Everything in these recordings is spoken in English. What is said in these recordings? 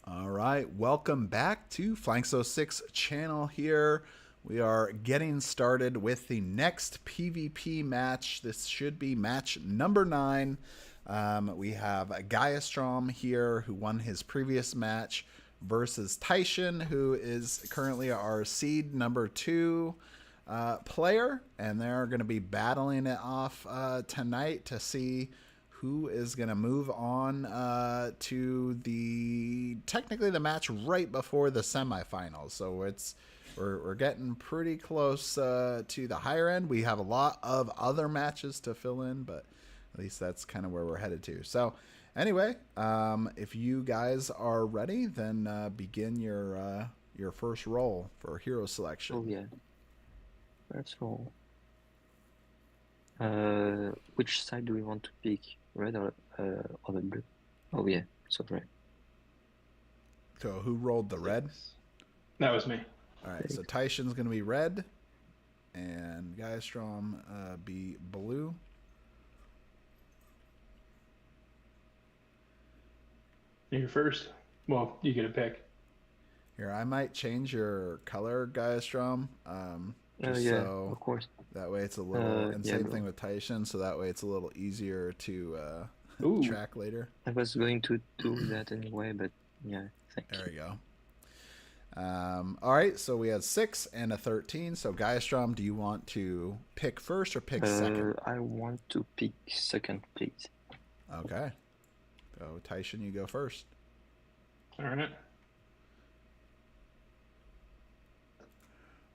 All right, welcome back to Flank06 channel here. We are getting started with the next PvP match. This should be match number 9. We have Gaistrom here, who won his previous match, versus Tyshin, who is currently our seed number 2 player. And they're going to be battling it off tonight to see who is going to move on to technically the match right before the semifinals. So we're getting pretty close to the higher end. We have a lot of other matches to fill in, but at least that's kind of where we're headed to. So anyway, if you guys are ready, then begin your first roll for hero selection. Oh yeah, let's roll. Which side do we want to pick? Red or the blue? Oh yeah, so red. So who rolled the red? That was me. All right, so Tyshin's going to be red, and Gaistrom be blue. You're first. Well, you get a pick. Here, I might change your color, Gaistrom. Yeah, so of course. That way it's a little, and same bro. thing with Tyshin, so that way it's a little easier to track later. I was going to do that anyway, but yeah, thank you. There we go. All right, so we had 6 and a 13. So Gaistrom, do you want to pick first or pick second? I want to pick second, please. Okay. So Tyshin, you go first. All right.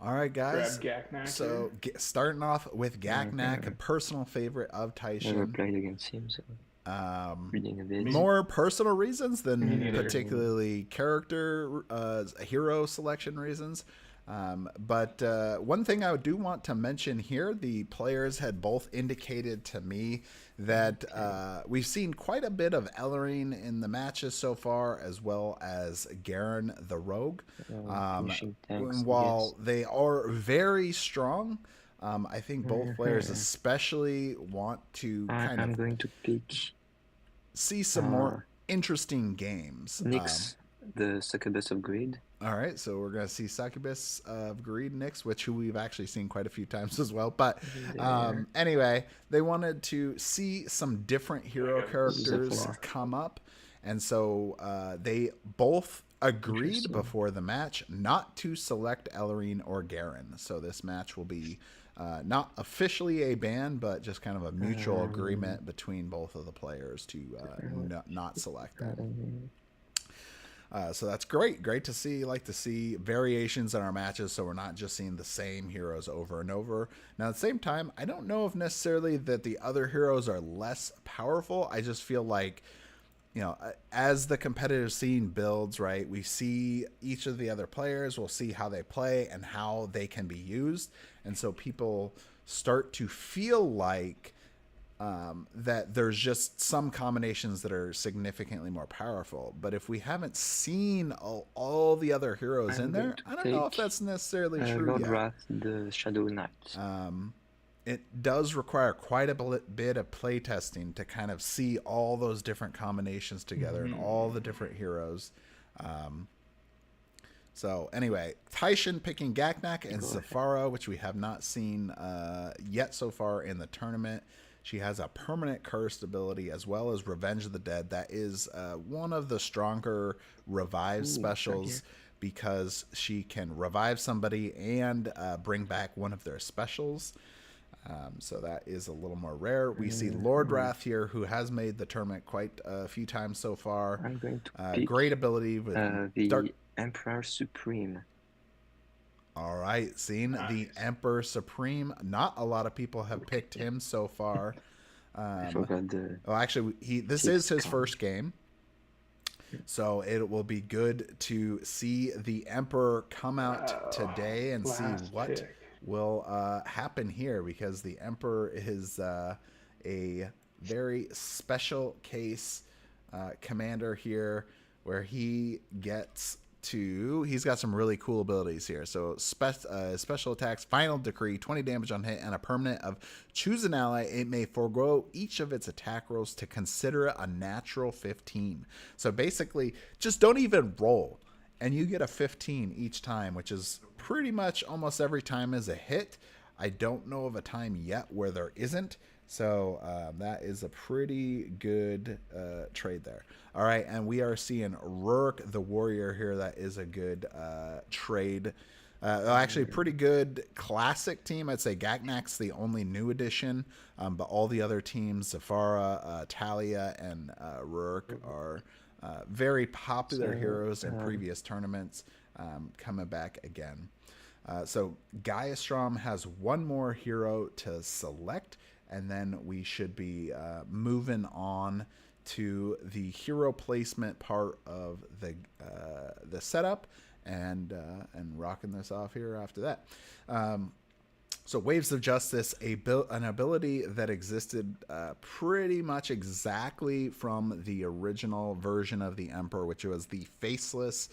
All right, guys. Grab Gaknak. So starting off with Gaknak, a personal favorite of Tyshin. Never played against him, so reading a bit. More personal reasons than particularly character, hero selection reasons. But one thing I do want to mention here, the players had both indicated to me that we've seen quite a bit of Ellerine in the matches so far, as well as Garen the Rogue. While they are very strong, I think both players especially want to I'm going to pick see some more interesting games. Nyx, the succubus of greed. All right, so we're going to see Succubus of Greed next, which we've actually seen quite a few times as well. But anyway, they wanted to see some different hero characters come up. And so they both agreed before the match not to select Ellerine or Garen. So this match will be not officially a ban, but just kind of a mutual agreement between both of the players to not select them. So that's great. Great to see. Like to see variations in our matches, so we're not just seeing the same heroes over and over. Now, at the same time, I don't know if necessarily that the other heroes are less powerful. I just feel like, you know, as the competitive scene builds, right, we see each of the other players, we'll see how they play and how they can be used. And so people start to feel like that there's just some combinations that are significantly more powerful. But if we haven't seen all the other heroes in there, I don't know if that's necessarily true Lord yet. Wrath, the Shadow Knight. It does require quite a bit of play testing to kind of see all those different combinations together and all the different heroes. So anyway, Tyshin picking Gaknak and Zafara, which we have not seen yet so far in the tournament. She has a permanent cursed ability as well as Revenge of the Dead. That is one of the stronger revive specials because she can revive somebody and bring back one of their specials. So that is a little more rare. We see Lord Wrath here, who has made the tournament quite a few times so far. I'm going to pick great ability with the Emperor Supreme. All right, seeing the Emperor Supreme. Not a lot of people have picked him so far. I forgot the... Oh, actually, this is his first game. So it will be good to see the Emperor come out today and see what will happen here, because the Emperor is a very special case commander here, where he gets he's got some really cool abilities here. So special attacks, final decree, 20 damage on hit, and a permanent of choose an ally. It may forego each of its attack rolls to consider it a natural 15. So basically, just don't even roll, and you get a 15 each time, which is pretty much almost every time is a hit. I don't know of a time yet where there isn't. So that is a pretty good trade there. All right, and we are seeing Rurk the Warrior here. That is a good trade. Actually, pretty good classic team. I'd say Gaknak's the only new addition, but all the other teams, Zafara, Talia, and Rurk are very popular heroes in previous tournaments, coming back again. So Gaiastrom has one more hero to select, and then we should be moving on to the hero placement part of the setup, and rocking this off here after that. So Waves of Justice, an ability that existed pretty much exactly from the original version of the Emperor, which was the faceless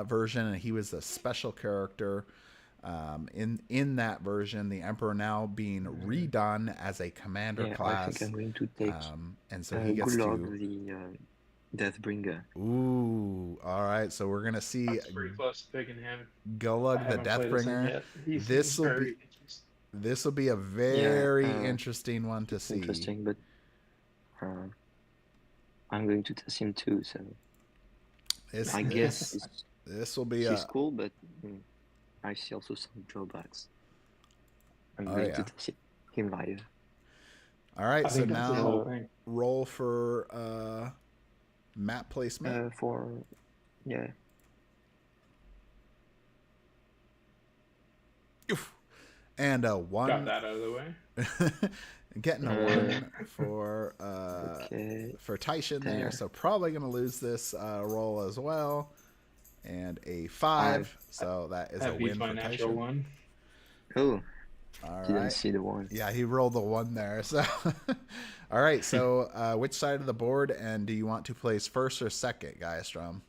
version, and he was a special character. In that version, the Emperor now being redone as a commander class. I think I'm going to take and so he gets Gulog, the Deathbringer. Ooh, all right. So we're gonna see That's pretty close to picking him. Gulug the Deathbringer. This will be a very interesting one to see. Interesting, but I'm going to test him too. So I guess this will be he's cool, but. I see also some drawbacks. I'm going to test him live. All right, so now roll for map placement. And a 1. Got that out of the way. Getting a 1 for Tyshin there, so probably going to lose this roll as well. And a 5, so that is a win for Tyshin. 1. Oh, all didn't right. see the 1. Yeah, he rolled the 1 there. So, all right. So, which side of the board, and do you want to place first or second, Gaiastrom?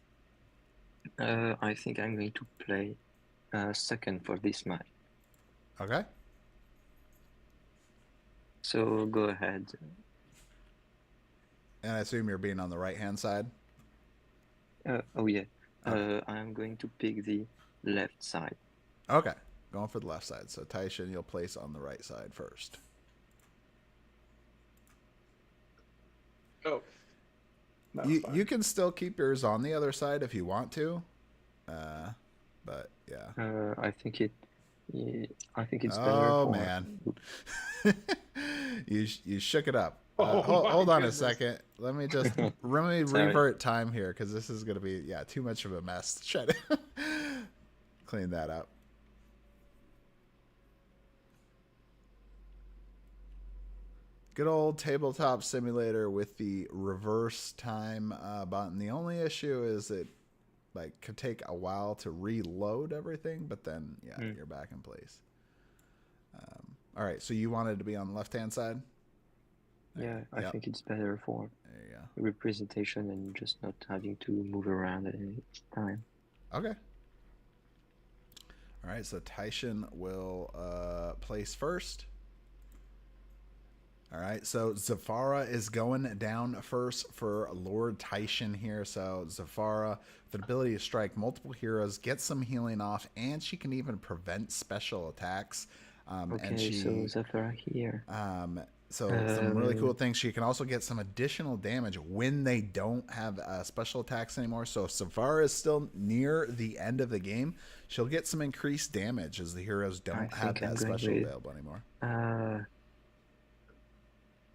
I think I'm going to play second for this match. Okay. So go ahead. And I assume you're being on the right-hand side. Oh yeah. I'm going to pick the left side. Okay, going for the left side. So Tyshin, you'll place on the right side first. Oh. You can still keep yours on the other side if you want to. But yeah. I think it's better. Oh man. you shook it up. Hold on a second. Let me revert time here, because this is going to be too much of a mess. Try to clean that up. Good old tabletop simulator with the reverse time button. The only issue is it could take a while to reload everything, but then you're back in place. All right, so you wanted to be on the left-hand side? Yeah, I think it's better for representation and just not having to move around at any time. Okay. All right, so Tyshin will place first. All right, so Zafara is going down first for Lord Tyshin here. So Zafara, with the ability to strike multiple heroes, get some healing off, and she can even prevent special attacks. So Zafara here. Some really cool things. She can also get some additional damage when they don't have special attacks anymore. So if Zafara is still near the end of the game, she'll get some increased damage as the heroes don't have that special available anymore.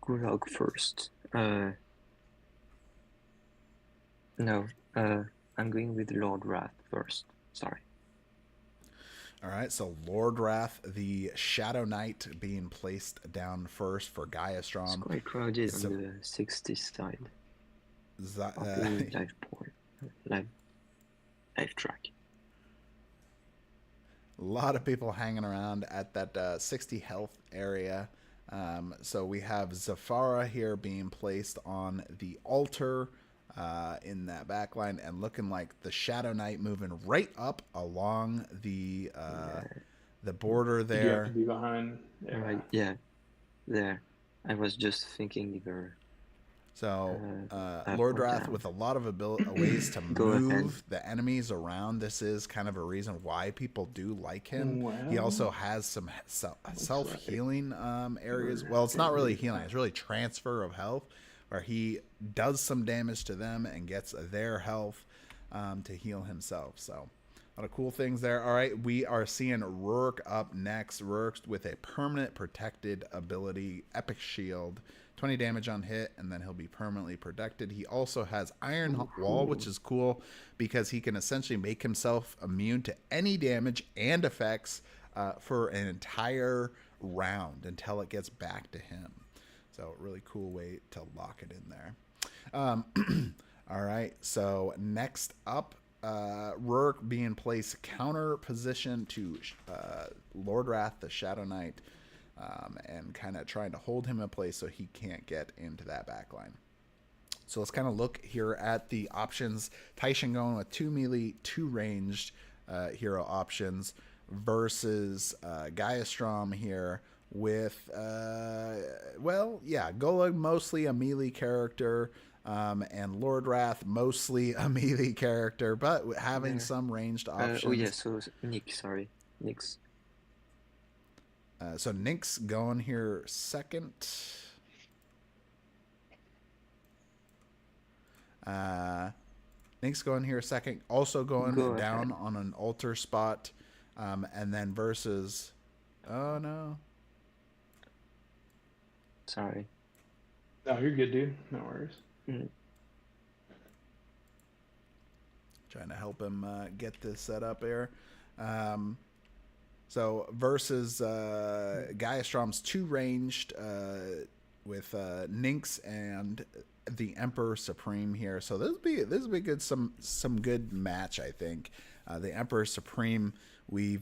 Gulog first. No, I'm going with Lord Wrath first. Sorry. All right, so Lord Wrath, the Shadow Knight, being placed down first for Gaiastrom. It's quite crowded on the 60 side. Live track. A lot of people hanging around at that 60 health area. So we have Zafara here being placed on the altar. in that back line, and looking like the Shadow Knight moving right up along the border there. You have to be behind. Yeah. Right, yeah. There. I was just thinking either. So Lord Wrath with a lot of ways to move the enemies around. This is kind of a reason why people do like him. Wow. He also has some self-healing areas. Well, it's not really healing. It's really transfer of health, where he does some damage to them and gets their health to heal himself. So a lot of cool things there. All right, we are seeing Rurik up next. Rurik with a permanent protected ability, Epic Shield. 20 damage on hit, and then he'll be permanently protected. He also has Iron Wall, which is cool because he can essentially make himself immune to any damage and effects for an entire round until it gets back to him. So really cool way to lock it in there. All right, so next up, Rurik being placed counter position to Lord Wrath, the Shadow Knight. And kind of trying to hold him in place so he can't get into that back line. So let's kind of look here at the options. Tyshin going with 2 melee, 2 ranged hero options versus Gaia here with, Golag mostly a melee character, and Lord Wrath mostly a melee character, but having some ranged options. So Nyx. So Nyx going here second. Nyx going here second. Also going down on an altar spot. And then versus... Oh, no. Sorry. No, you're good, dude. No worries. Mm. Trying to help him get this set up here. So versus Gaiastrom's 2 ranged with Nyx and the Emperor Supreme here. So this will be good, some good match, I think. The Emperor Supreme, we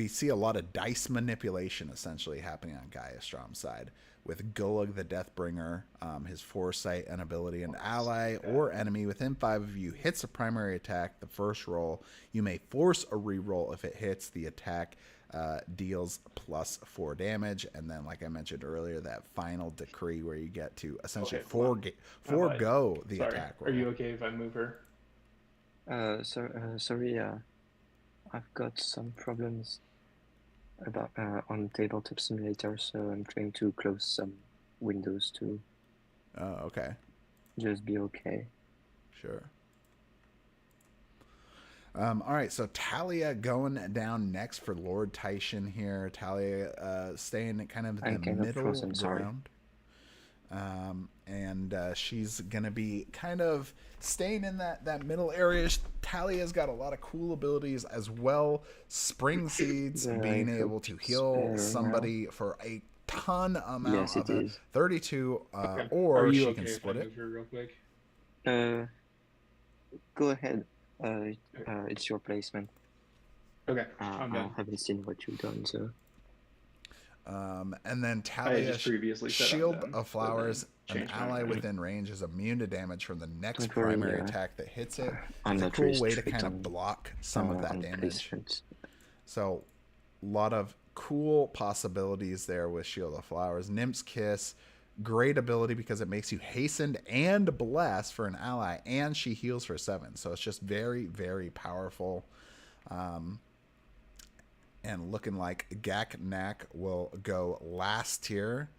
see a lot of dice manipulation essentially happening on Gaiastrom's side with Golag the Deathbringer, his foresight and ability. An ally or enemy within 5 of you hits a primary attack, the first roll. You may force a reroll if it hits. The attack deals +4 damage. And then, like I mentioned earlier, that final decree where you get to essentially forego the attack roll. Are you okay if I move her? Sorry, I've got some problems about on Tabletop Simulator, so I'm trying to close some windows too. Oh, okay. Just be okay. Sure. All right, so Talia going down next for Lord Tyshin here. Talia staying kind of in the middle ground. And she's going to be kind of staying in that middle area. Talia's got a lot of cool abilities as well. Spring Seeds, being able to heal somebody for a ton amount of it. 32, or she can split it. Real quick? Go ahead. It's your placement. Okay, I'm done. I haven't seen what you've done, so... and then Talia, Shield of Flowers, an ally within range is immune to damage from the next primary attack that hits it. It's a cool way to kind of block some of that damage. So a lot of cool possibilities there with Shield of Flowers. Nymph's Kiss, great ability because it makes you hastened and blessed for an ally, and she heals for 7. So it's just very, very powerful. And looking like Gak-Nak will go last here.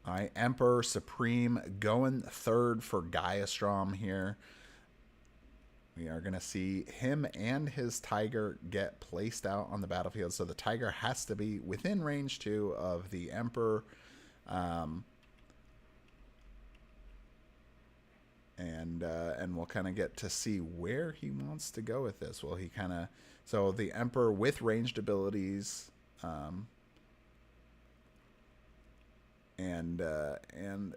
All right, Emperor Supreme going third for Gaiastrom here. We are going to see him and his Tiger get placed out on the battlefield. So the Tiger has to be within range too of the Emperor. And we'll kind of get to see where he wants to go with this. Will he kind of... So the Emperor with ranged abilities, and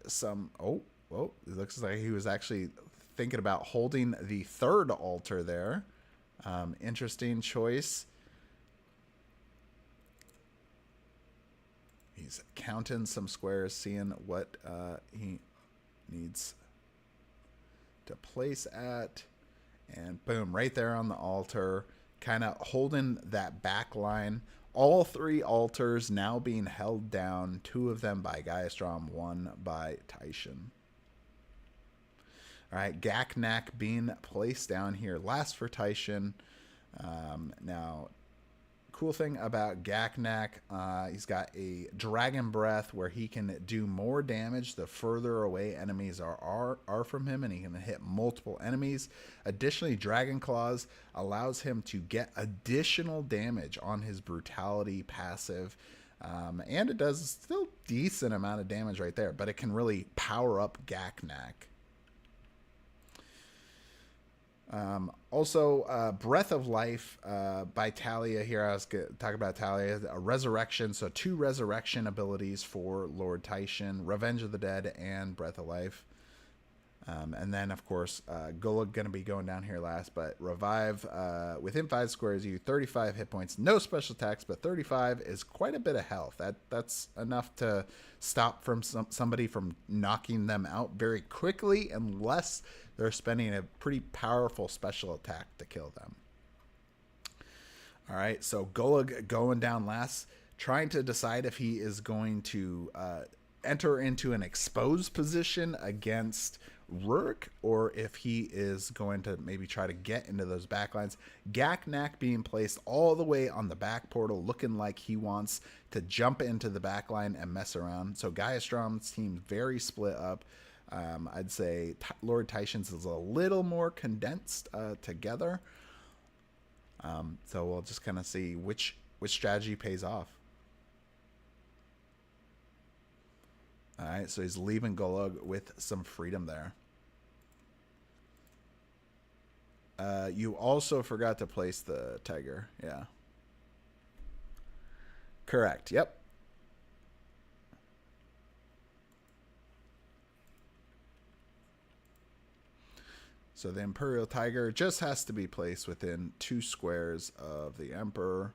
some... Oh, it looks like he was actually thinking about holding the third altar there. Interesting choice. He's counting some squares, seeing what he needs to place at. And boom, right there on the altar, kind of holding that back line. All 3 altars now being held down, 2 of them by Gaistrom, 1 by Tyshin. All right, Gaknak being placed down here. Last for Tyshin. Now, cool thing about Gaknak, he's got a Dragon Breath where he can do more damage the further away enemies are from him, and he can hit multiple enemies. Additionally, Dragon Claws allows him to get additional damage on his Brutality passive, and it does still decent amount of damage right there, but it can really power up Gaknak. Also, Breath of Life by Talia here. I was talking about Talia. A Resurrection. So 2 Resurrection abilities for Lord Tyshin. Revenge of the Dead and Breath of Life. And then, of course, Golug going to be going down here last. But Revive within 5 squares. You 35 hit points. No special attacks, but 35 is quite a bit of health. That's enough to stop from somebody from knocking them out very quickly, unless they're spending a pretty powerful special attack to kill them. All right, so Golug going down last, trying to decide if he is going to enter into an exposed position against Rurik, or if he is going to maybe try to get into those backlines. Gaknak being placed all the way on the back portal, looking like he wants to jump into the backline and mess around. So Gaiastrom's team very split up. I'd say Lord Tyshin's is a little more condensed together. So we'll just kind of see which strategy pays off. All right, so he's leaving Golug with some freedom there. You also forgot to place the tiger. Yeah. Correct. Yep. So the Imperial Tiger just has to be placed within 2 squares of the Emperor.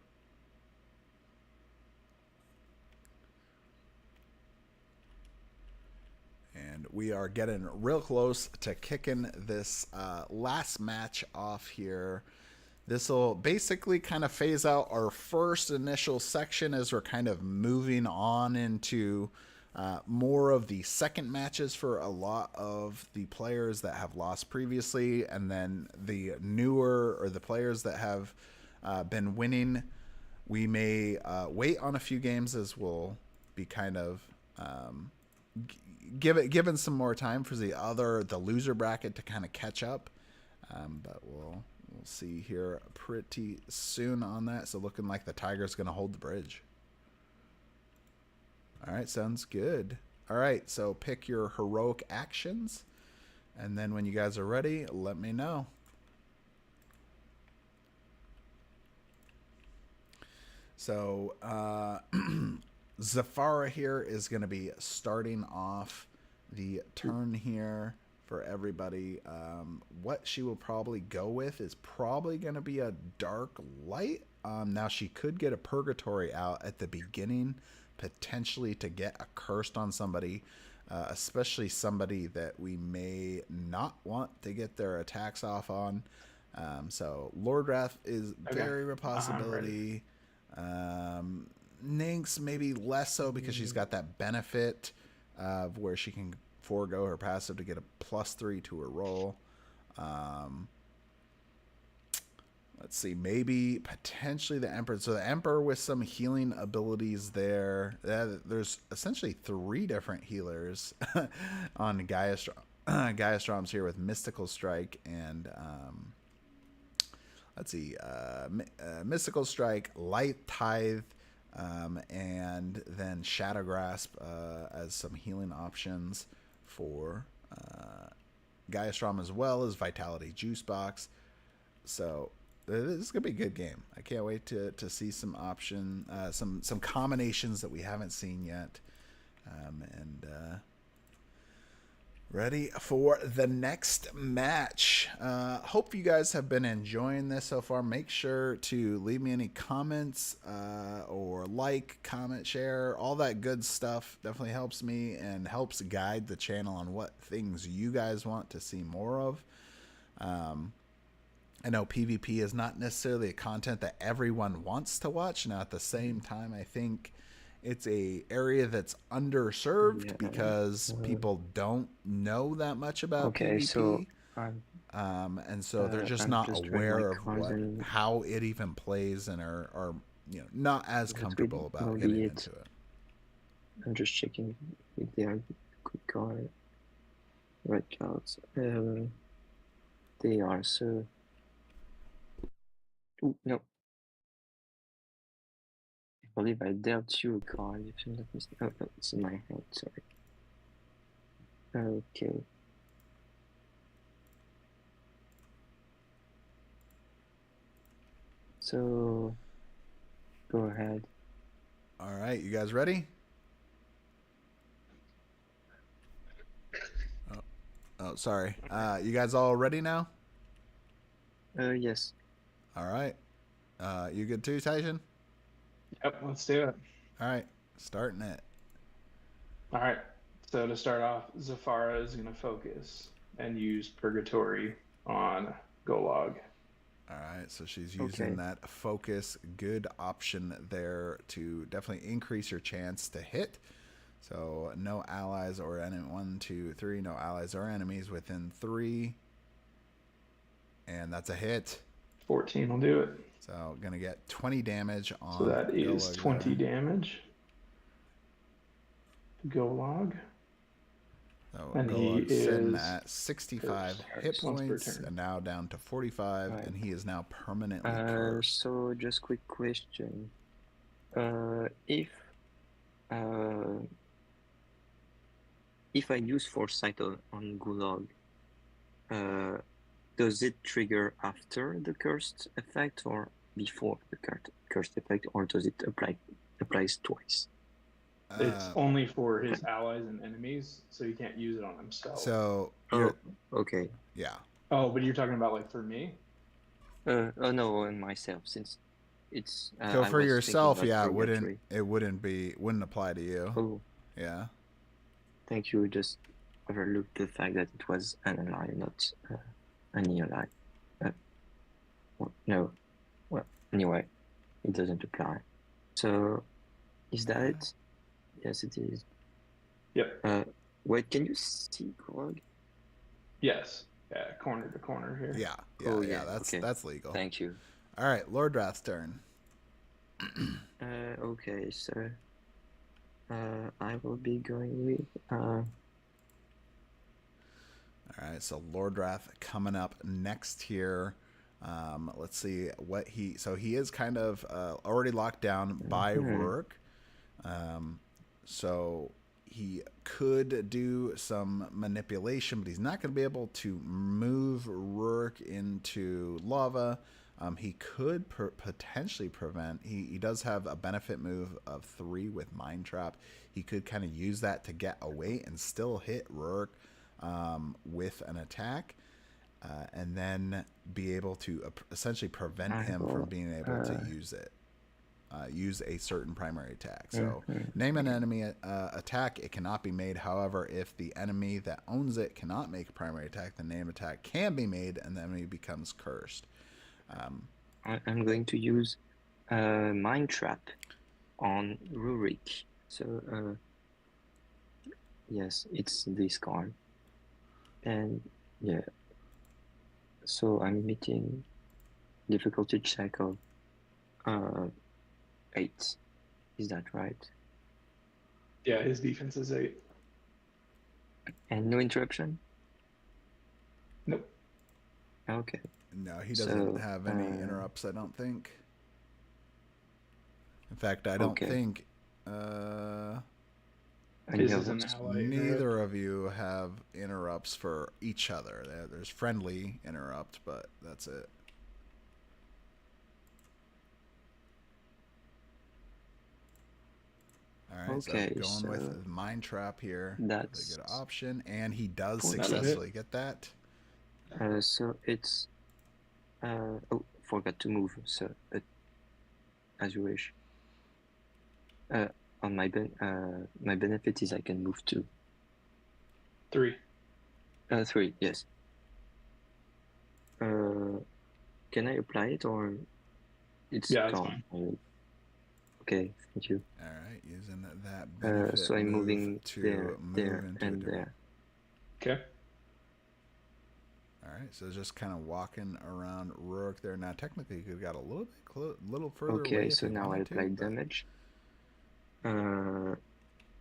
And we are getting real close to kicking this last match off here. This will basically kind of phase out our first initial section as we're kind of moving on into more of the second matches for a lot of the players that have lost previously, and then the newer, or the players that have been winning. We may wait on a few games, as we'll be kind of given some more time for the loser bracket to kind of catch up. But we'll see here pretty soon on that. So looking like the Tiger's going to hold the bridge. All right, sounds good. All right, so pick your heroic actions, and then when you guys are ready, let me know. So Zafara here is going to be starting off the turn here for everybody. What she will probably go with is probably going to be a Dark Light. Now, she could get a Purgatory out at the beginning, potentially to get a Cursed on somebody, especially somebody that we may not want to get their attacks off on. So Lord Wrath is very a possibility. Nynx maybe less so, because she's got that benefit of where she can forego her passive to get a +3 to her roll. Let's see, maybe potentially the Emperor. So the Emperor with some healing abilities there. There's essentially 3 different healers on Gaiastrom's here, with Mystical Strike and let's see, Mystical Strike, Light Tithe, and then Shadow Grasp as some healing options for Gaiastrom, as well as Vitality Juice Box. So this is gonna be a good game. I can't wait to see some some combinations that we haven't seen yet. Ready for the next match. Hope you guys have been enjoying this so far. Make sure to leave me any comments or like, comment, share, all that good stuff. Definitely helps me and helps guide the channel on what things you guys want to see more of. I know PvP is not necessarily a content that everyone wants to watch. Now, at the same time, I think it's a area that's underserved because people don't know that much about PvP. So and so they're just not aware of how it even plays and are not as comfortable about getting into it. I'm just checking if they are good card, red cards. They are so. Ooh, no. I believe I dealt you a card, if I'm not mistaken. Oh, no, it's in my hand, sorry. Okay. So, go ahead. All right, you guys ready? Oh, sorry. You guys all ready now? Yes. All right. You good too, Tyshin? Yep, let's do it. All right, starting it. All right. So to start off, Zafara is going to focus and use Purgatory on Golog. All right, so she's using that focus, good option there to definitely increase your chance to hit. So no allies or enemy. 1, 2, 3. No allies or enemies within 3, and that's a hit. 14 will do it. So gonna get 20 damage on. So that is 20 damage. Golog. So and Golog's he sitting is at 65 hit points and now down to 45, and he is now permanently cursed. So just quick question. If I use Foresight on Gulag, does it trigger after the cursed effect or before the cursed effect, or does it applies twice? It's only for his allies and enemies, so he can't use it on himself. So okay. Yeah. Oh, but you're talking about like for me? Oh no, on myself, since it's so for yourself, yeah, it wouldn't apply to you. Oh. Yeah. Thank you. Just overlooked the fact that it was an ally, not an ally. No. Well, anyway, it doesn't apply. So, is that it? Yes, it is. Yep. Wait, can you see Grog? Yes. Yeah, corner to corner here. Yeah. That's legal. Thank you. All right, Lord Wrath's turn. Okay, so I will be going with. All right, so Lord Wrath coming up next here. Let's see what he. So he is kind of already locked down by Rourke. So he could do some manipulation, but he's not going to be able to move Rourke into lava. He could potentially prevent. He does have a benefit move of 3 with Mind Trap. He could kind of use that to get away and still hit Rourke with an attack, and then be able to essentially prevent him from being able to use it. Use a certain primary attack. So name an enemy attack. It cannot be made. However, if the enemy that owns it cannot make a primary attack, the name attack can be made and the enemy becomes cursed. I'm going to use Mind Trap on Rurik. So yes, it's this card. And yeah. So I'm meeting difficulty check of 8. Is that right? Yeah, his defense is 8. And no interruption? Nope. Okay. No, he doesn't have any interrupts, I don't think. In fact, I don't think neither of you have interrupts for each other. There's friendly interrupt, but that's it. All right, Okay, so going so with Mind Trap here, that's a good option, and he does 14. successfully get that. So it's oh, forgot to move. So as you wish. On my my benefit is I can move 2. 3. 3, yes. Can I apply it or it's Yeah, that's gone? fine. Okay, thank you. All right, using that benefit So I'm move moving to there, move there, into and a different. there. Okay. All right, so just kind of walking around Rourke there. Now, technically, you could have got a little bit, little further away. Okay, so if you now I wanted apply to, damage.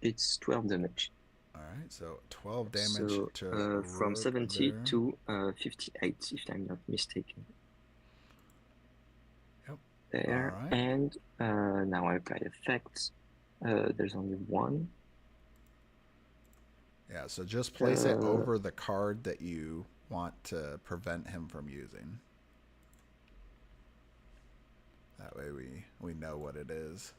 It's 12 damage. All right, so 12 damage So to from Rourke 70 there. to 58, if I'm not mistaken. Yep. There, All right. and now I apply effects. There's only one. Yeah, so just place it over the card that you want to prevent him from using. That way we know what it is.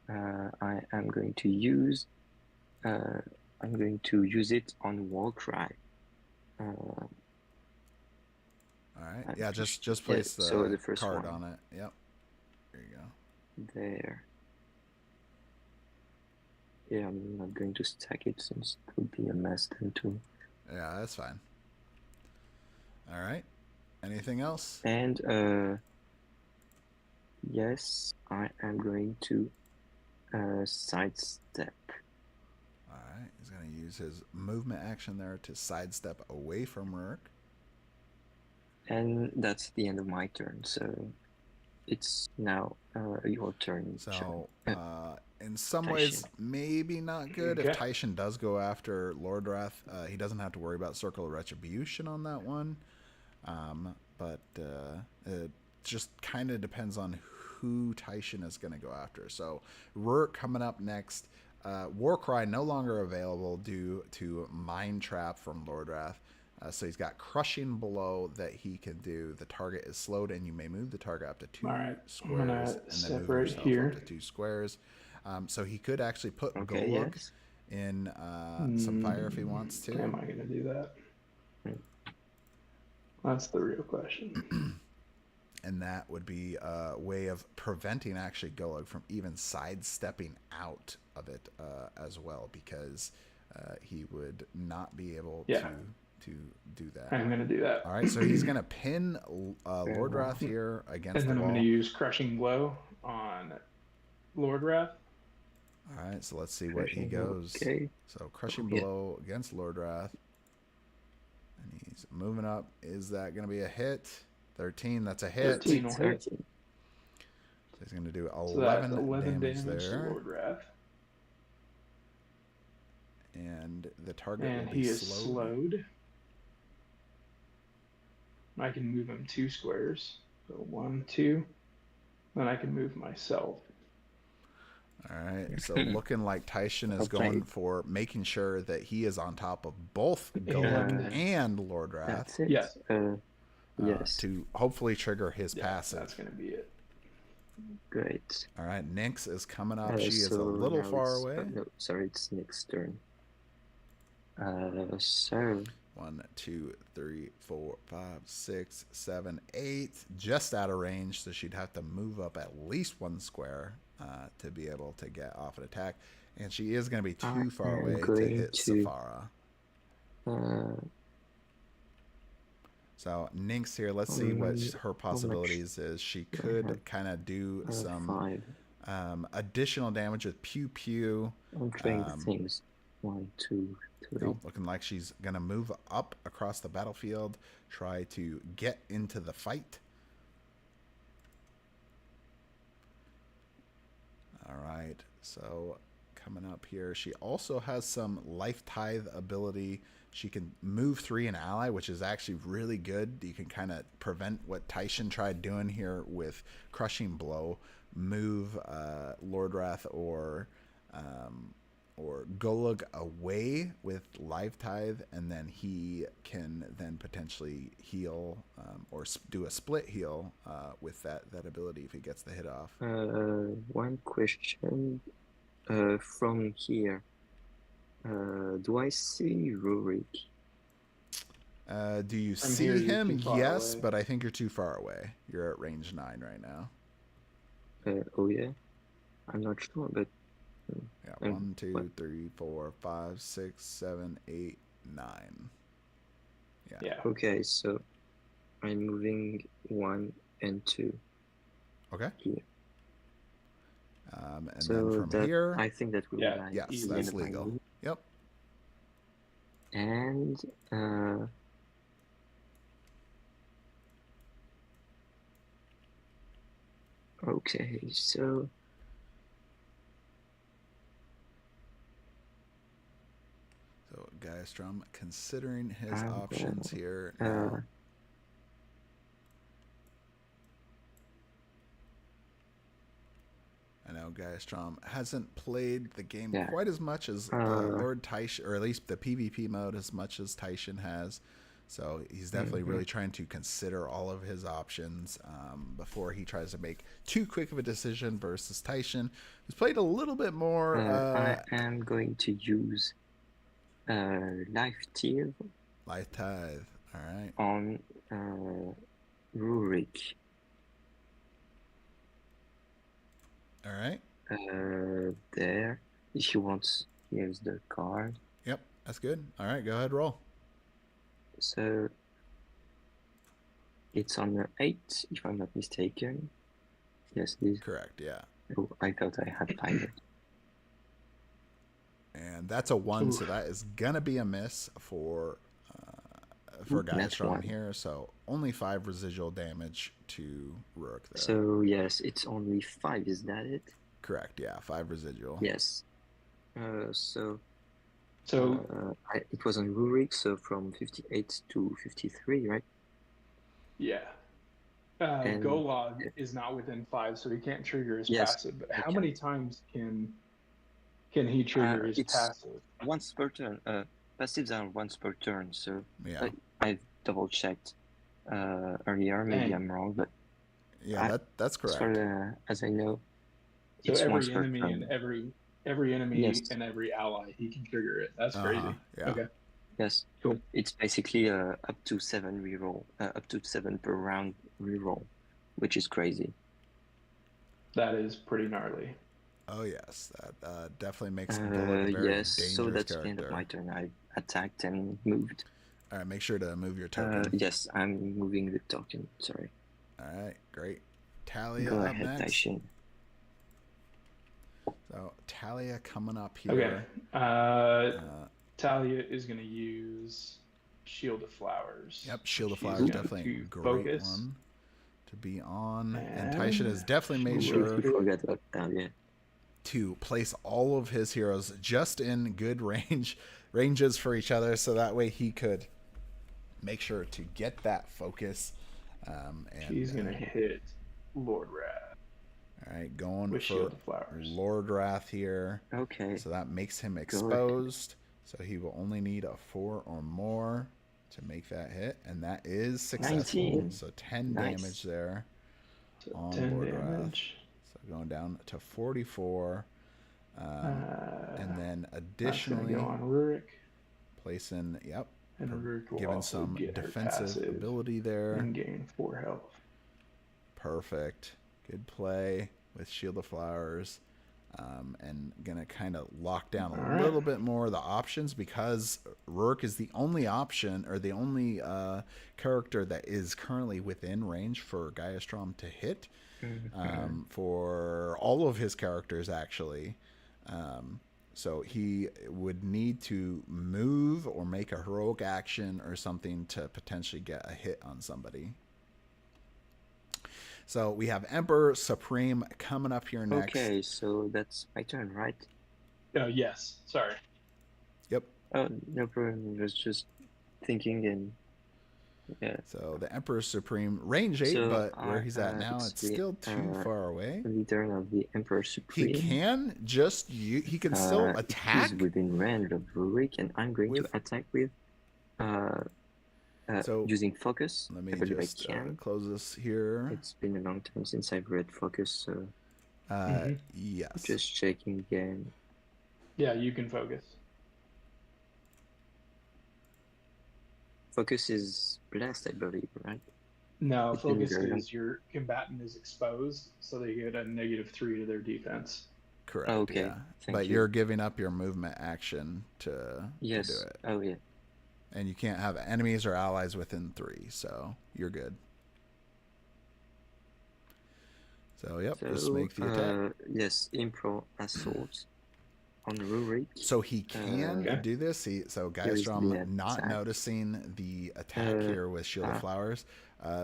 I am going to use it on Warcry. All right. Yeah, just place the first card one. on it. Yep. There you go. There. Yeah, I'm not going to stack it since it would be a mess then too. Yeah, that's fine. All right. Anything else? And yes, I am going to sidestep. All right. He's going to use his movement action there to sidestep away from Rourke. And that's the end of my turn, so it's now your turn. So, in some Tyshin. ways, maybe not good. If Tyshin does go after Lordrath, he doesn't have to worry about Circle of Retribution on that one. But it just kind of depends on who Tyshin is going to go after. So, Rourke coming up next. Warcry no longer available due to Mind Trap from Lordrath. So he's got Crushing Blow that he can do. The target is slowed, and you may move the target up to 2 squares, and then move yourself up to 2 squares. So he could actually put Golug in some fire if he wants to. Am I going to do that? That's the real question. And that would be a way of preventing actually Golug from even sidestepping out of it as well, because he would not be able to do that. I'm going to do that. All right, so he's going to pin Lordrath here against the wall. And then I'm going to use Crushing Blow on Lordrath. All right, so let's see what he goes. Okay. So Crushing Blow against Lordrath. And he's moving up. Is that going to be a hit? 13, that's a hit. 13 will hit. So he's going to do 11 damage there. To Lordrath. And the target and will be he is slowed. I can move him 2 squares. So 1, 2. Then I can move myself. All right. So looking like Tyshin is going for making sure that he is on top of both Golug and Lordrath. That's it. Yes. Yes. To hopefully trigger his passive. That's going to be it. Great. All right. Nyx is coming up. She is a little far away. No, sorry, it's Nick's turn. So 1, 2, 3, 4, 5, 6, 7, 8. Just out of range, so she'd have to move up at least 1 square to be able to get off an attack. And she is going to be too far away to hit Safara. So Nyx here, let's see what her possibilities is. She could kind of do some additional damage with Pew Pew. I'm trying things. 1, 2, 3. Nope, looking like she's going to move up across the battlefield, try to get into the fight. All right, so coming up here, she also has some Life Tithe ability. She can move 3 an ally, which is actually really good. You can kind of prevent what Tyshin tried doing here with Crushing Blow. Move Lordrath or or Golug away with Life Tithe, and then he can then potentially heal or do a split heal with that ability if he gets the hit off. One question from here. Do I see Rurik? Do you From see here, you're him? too far Yes, away. but I think you're too far away. You're at range 9 right now. Oh yeah, I'm not sure, but Yeah, 1, 2, 3, 4, 5, 6, 7, 8, 9. Yeah. Okay, so I'm moving 1 and 2. Okay. Here. And So then from that, here, I think that will be like yes, easy. that's end of my legal. move. Yep. And okay, so So Geistrom, considering his I'll options go, here now. I know Geistrom hasn't played the game quite as much as Lord Tyshin, or at least the PvP mode as much as Tyshin has. So he's definitely really trying to consider all of his options before he tries to make too quick of a decision versus Tyshin, who's played a little bit more. I am going to use Life Tithe. Life Tithe, all right. On Rurik. All right. There. If you want, here's the card. Yep, that's good. All right, go ahead, roll. So it's on the 8, if I'm not mistaken. Yes, it is. Correct, yeah. Oh, I thought I had 5. And that's a 1, so that is gonna be a miss for Geistrom here. So only 5 residual damage to Rourke there. So yes, it's only 5. Is that it? Correct. Yeah, 5 residual. Yes. So it was on Rurik, so from 58 to 53, right? Yeah. Golog is not within 5, so he can't trigger his passive. But how many times can he trigger his passive? Once per turn. Passives are once per turn, so yeah. I've double checked earlier. Maybe I'm wrong, but yeah, that's correct. As far as I know, so every enemy and every enemy and every ally, he can trigger it. That's crazy. Yeah. Okay. Yes. Cool. It's basically up to 7 reroll, up to 7 per round reroll, which is crazy. That is pretty gnarly. Oh yes, that definitely makes him a very dangerous so that's character. the end of my turn. I attacked and moved. All right, make sure to move your token. Yes, I'm moving the token. Sorry. All right, great. Talia Go up ahead, next. Tyshin. So Talia coming up here. Okay. Talia is going to use Shield of Flowers. Yep, Shield of Flowers definitely a great one to be on. And Tyshin has definitely made sure forget about Talia. To place all of his heroes just in good ranges for each other, so that way he could make sure to get that focus. And he's going to hit Lord Wrath. All right, going with for Shield of Flowers. Lord Wrath here. Okay. So that makes him exposed. So he will only need a 4 or more to make that hit, and that is successful. 19. So 10 damage there on 10 Lord damage. Wrath. So going down to 44. And then additionally, go on Rurik. Placing, and Rurik will given also some get defensive ability there. And gain 4 health. Perfect. Good play with Shield of Flowers. And gonna kind of lock down a little bit more of the options, because Rourke is the only option, or the only character that is currently within range for Geistrom to hit. For all of his characters, actually. So he would need to move or make a heroic action or something to potentially get a hit on somebody. So we have Emperor Supreme coming up here next. Okay, so that's my turn, right? Oh, yes. Sorry. Yep. Oh, no problem. I was just thinking, and Yeah. So the Emperor Supreme, range 8, So, but where he's at now, it's the still too far away. leader of the Emperor Supreme. He can just he can still attack. He's within range of Rurik, and I'm going to attack with so using focus. Let me I believe just I can. close this here. It's been a long time since I've read focus, so yes. just checking again. Yeah, you can focus. Focus is blessed, I believe, right? No, focus is your combatant is exposed, so they get a -3 to their defense. Correct. Okay. Yeah. But you're giving up your movement action to do it. Oh yeah. And you can't have enemies or allies within 3, so you're good. So yep, just make the attack. Yes, Impro Assault on Rurik. So he can do this. So guys, I'm not noticing the attack here with Shield of Flowers.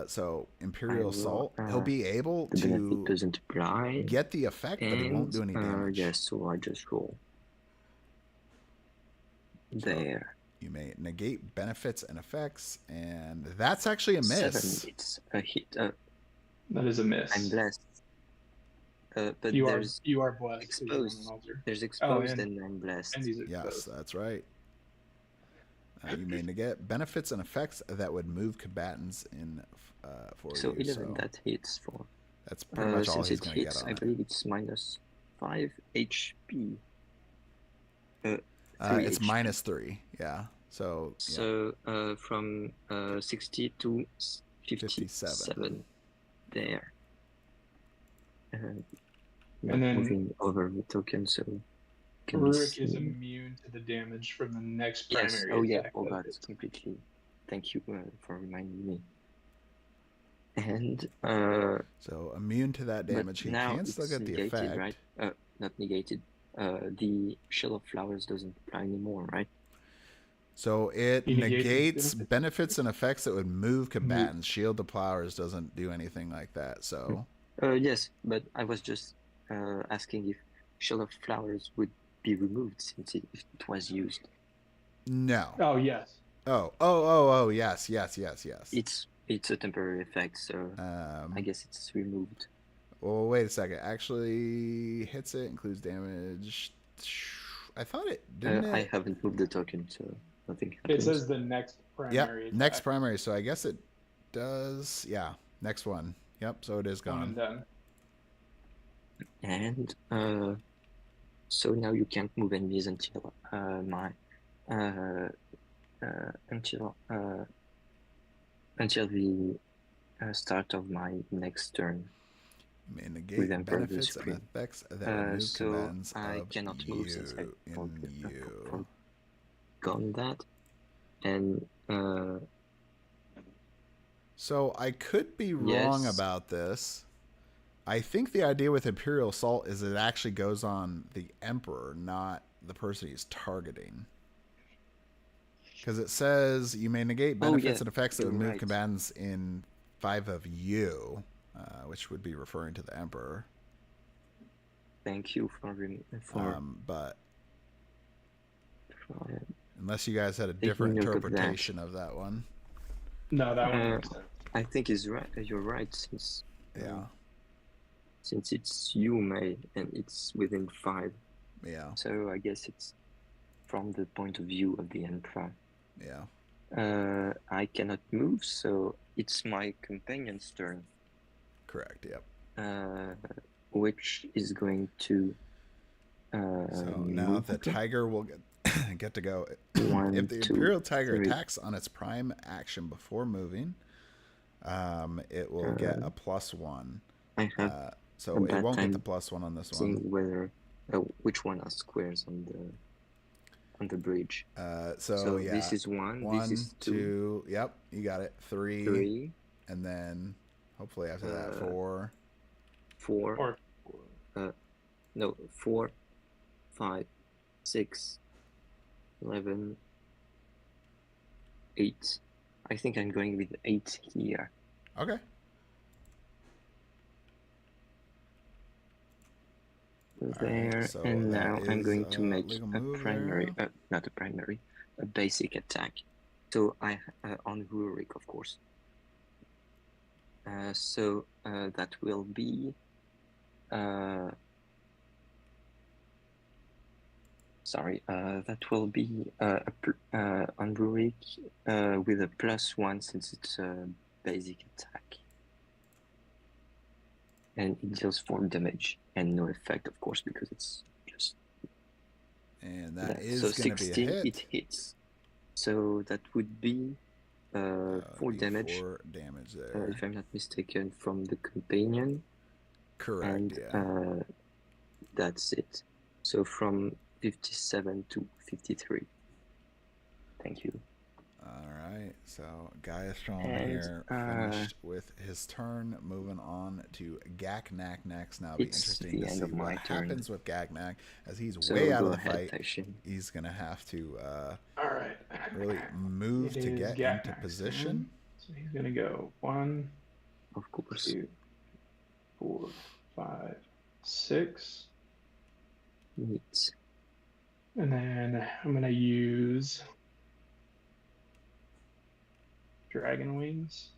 So Imperial Assault, he'll be able to doesn't apply, get the effect, but he won't do any damage. Yes, so I just roll. There. You may negate benefits and effects, and that's actually a miss. 7, it's a hit. That is a miss. I'm blessed. But you are blessed. Exposed. There's exposed and I'm blessed. And he's exposed. Yes, that's right. You may negate negate benefits and effects that would move combatants in for so you. 11, that hits for. That's pretty much all he's going to get on I believe it's -5 HP. It's HP. -3, yeah. So from 60 to 57. There. And then moving over the token, so Rurik is immune to the damage from the next primary. Oh yeah. Oh god, it's completely. Thank you for reminding me. And so immune to that damage. He can still get the effect, right? Not negated. The Shield of Flowers doesn't apply anymore, right? So it negates benefits and effects that would move combatants. Shield of Flowers doesn't do anything like that. So yes, but I was just asking if Shield of Flowers would be removed since it was used. No. Oh yes. Oh yes. It's a temporary effect, so I guess it's removed. Well, wait a second. Actually, hits it, includes damage. I thought it didn't. I haven't moved the token, so nothing happens. It says the next primary. Yep, next primary. So I guess it does. Yeah, next one. Yep. So it is gone. One and done. And so now you can't move enemies until until the start of my next turn. You may negate benefits and effects that would move combatants I cannot move since I forgone that. And so I could be wrong about this. I think the idea with Imperial Assault is it actually goes on the Emperor, not the person he's targeting. Because it says you may negate benefits and effects that would move combatants in 5 of you, which would be referring to the Emperor. Thank you for but unless you guys had a different interpretation of that one. No, that one makes sense. I think is right. You're right, since since it's you, May, and it's within 5. Yeah. So I guess it's from the point of view of the Emperor. Yeah. I cannot move, so it's my companion's turn. Correct. Yep. Which is going to. So now the tiger will get to go. If the Imperial Tiger attacks on its prime action before moving, it will get a +1. I have. So it won't get the +1 on this one. Whether which one are squares on the bridge. So yeah, this is 1. This is 2. Yep, you got it. 3. And then hopefully after that 4. 4. No, 4, 5, 6, 11, 8. I think I'm going with 8 here. Okay. There, so and now I'm going to make a primary, not a primary, a basic attack. So I on Rurik, of course. So that will be that will be on Rurik with a +1 since it's a basic attack. And it deals 4 damage and no effect, of course, because it's just. And that is so going to be a 16, hit. it hits. So that would be 4 damage. 4 damage there. If I'm not mistaken, from the companion. Correct, And yeah. that's it. So from 57 to 53. Thank you. All right, so Gaiastrom And, here finished with his turn. Moving on to Gaknak next. Now it'll be interesting to see what happens with Gaknak as he's way out of the fight. Tyshin. He's gonna have to All right. really move to get into position. So he's gonna go 1, of course, 2, 4, 5, 6. Neat. And then I'm gonna use Dragon Wings.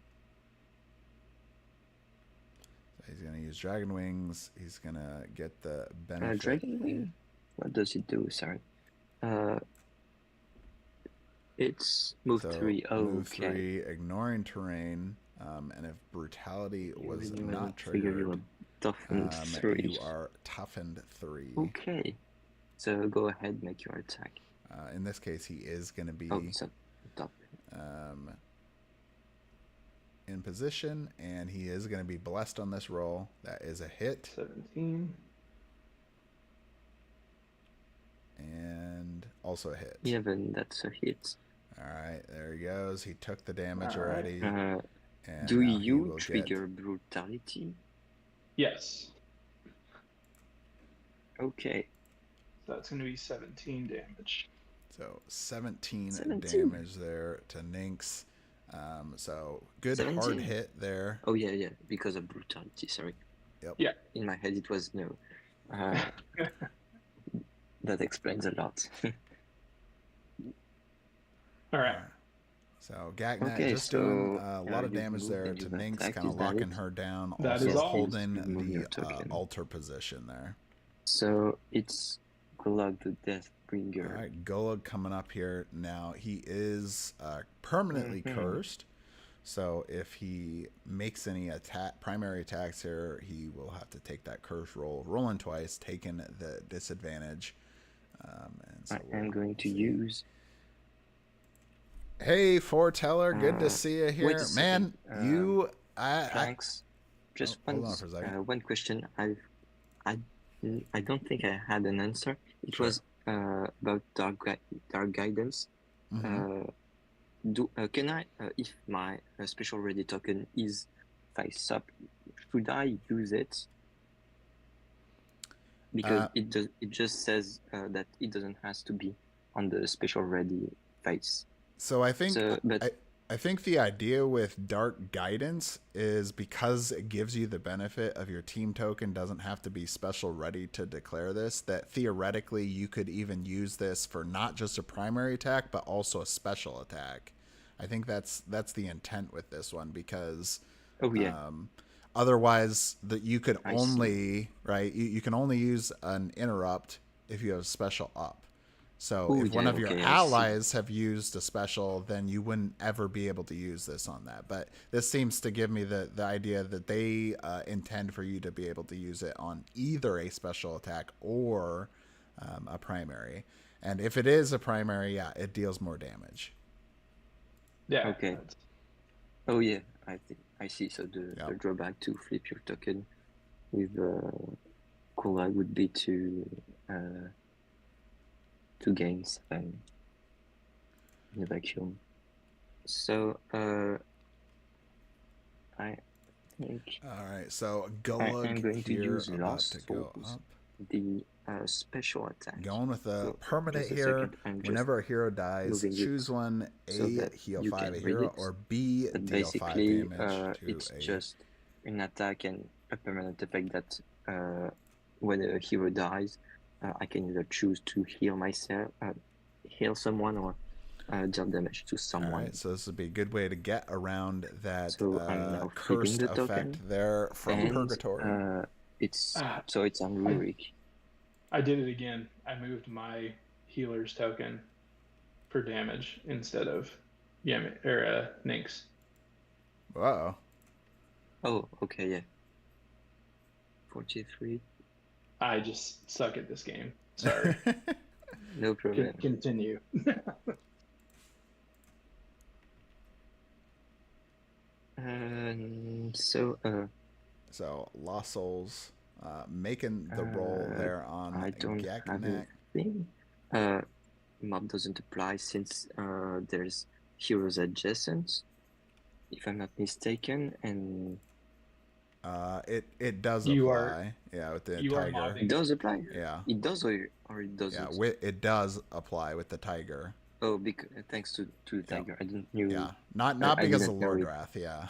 So he's gonna use Dragon Wings. He's gonna get the benefit. Dragon Wing. What does it do? Sorry. It's move 3. Oh, move 3, ignoring terrain. And if brutality was not triggered, you are toughened 3. You are toughened 3. Okay. So go ahead, make your attack. In this case, he is going to be in position, and he is going to be blessed on this roll. That is a hit. 17. And also a hit. 11, that's a hit. All right, there he goes. He took the damage already. And do you trigger brutality? Yes. Okay. So that's going to be 17 damage. So 17 damage there to Nynx. So good 17. Hard hit there. Oh yeah, because of brutality. Sorry. Yep. Yeah. In my head it was no. That explains a lot. All right. So Gaknak just doing a lot of damage there to Nynx, kind of locking her down, also holding the altar position there. So it's Gulag the Deathbringer. All right, Gulag coming up here now. He is permanently cursed, so if he makes any primary attacks here, he will have to take that curse roll, rolling twice, taking the disadvantage. And so I'm going to use. Hey, Foreteller, good to see you here, man. Thanks. Just one question. I don't think I had an answer. It was about dark guidance. Mm-hmm. Can I, if my special ready token is face up, should I use it? Because it just says that it doesn't have to be on the special ready face. So I think I think the idea with Dark Guidance is because it gives you the benefit of your team token doesn't have to be special ready to declare this, that theoretically you could even use this for not just a primary attack but also a special attack. I think that's the intent with this one, because otherwise you could you can only use an interrupt if you have special up. So if one of your allies have used a special, then you wouldn't ever be able to use this on that. But this seems to give me the idea that they intend for you to be able to use it on either a special attack or a primary. And if it is a primary, it deals more damage. Yeah. Okay. Oh yeah, I see. So the drawback to flip your token with Kula would be to gain 7 in a vacuum. So I think. All right. So Gulag I'm going to use Lost to go up. The special attack. Going with a permanent here. Whenever a hero dies, choose one: A, heal 5 a hero, or B, deal 5 damage to it's just an attack and a permanent effect that when a hero dies, I can either choose to heal myself, heal someone, or deal damage to All someone. right, so this would be a good way to get around that So I'm now flipping cursed the effect token, there from and Purgatory. it's Ah, on Rurik. I did it again. I moved my healer's token for damage instead of Nynx. Uh-oh. Oh, okay, yeah. 43. I just suck at this game. Sorry. No problem. Continue. So Lost Souls making the roll there on I don't have Gaknek. anything. Mob doesn't apply since there's heroes adjacent, if I'm not mistaken, and It does You apply. are- Yeah, with the you are tiger. mobbing. it does apply. Yeah. It does or it doesn't. Yeah, it does apply with the tiger. Oh, because thanks to the tiger, I didn't know. Yeah, not I because of didn't know Lord it. Wrath. Yeah.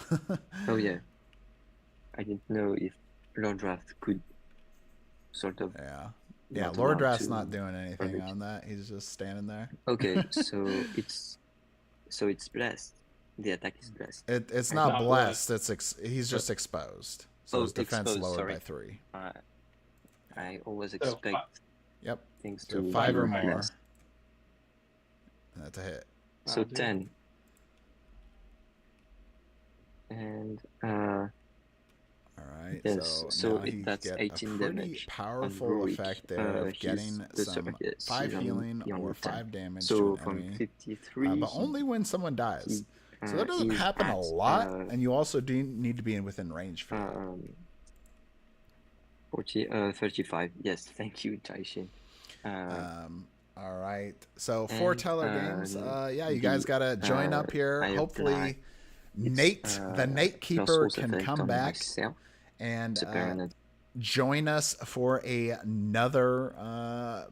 Oh yeah, I didn't know if Lord Wrath could sort of. Yeah. not Lord allowed Wrath's to not doing anything perfect. on that. He's just standing there. Okay, so it's blessed. The attack is blessed. It's I not not blessed. He's just exposed. So Oh, his defense exposed, lowered sorry. by 3. I always So, expect Yep. things So to 5 or be more. blessed. That's a hit. So dude. 10. And All right. yes, so now that's get 18 a pretty damage powerful on Rurik. effect there of He's getting the some third, yes, 5 he's healing on or 10. 5 damage So to an from enemy. 53, But only when someone dies. So that doesn't he's happen a at, lot, and you also do need to be within range for that. 35. Yes, thank you, Tyshin. All right. So Foreteller Games, you the, guys gotta join up here. I Hopefully, apply Nate, the Nate Keeper, Souls can effect come on back myself. and It's a permanent. join us for another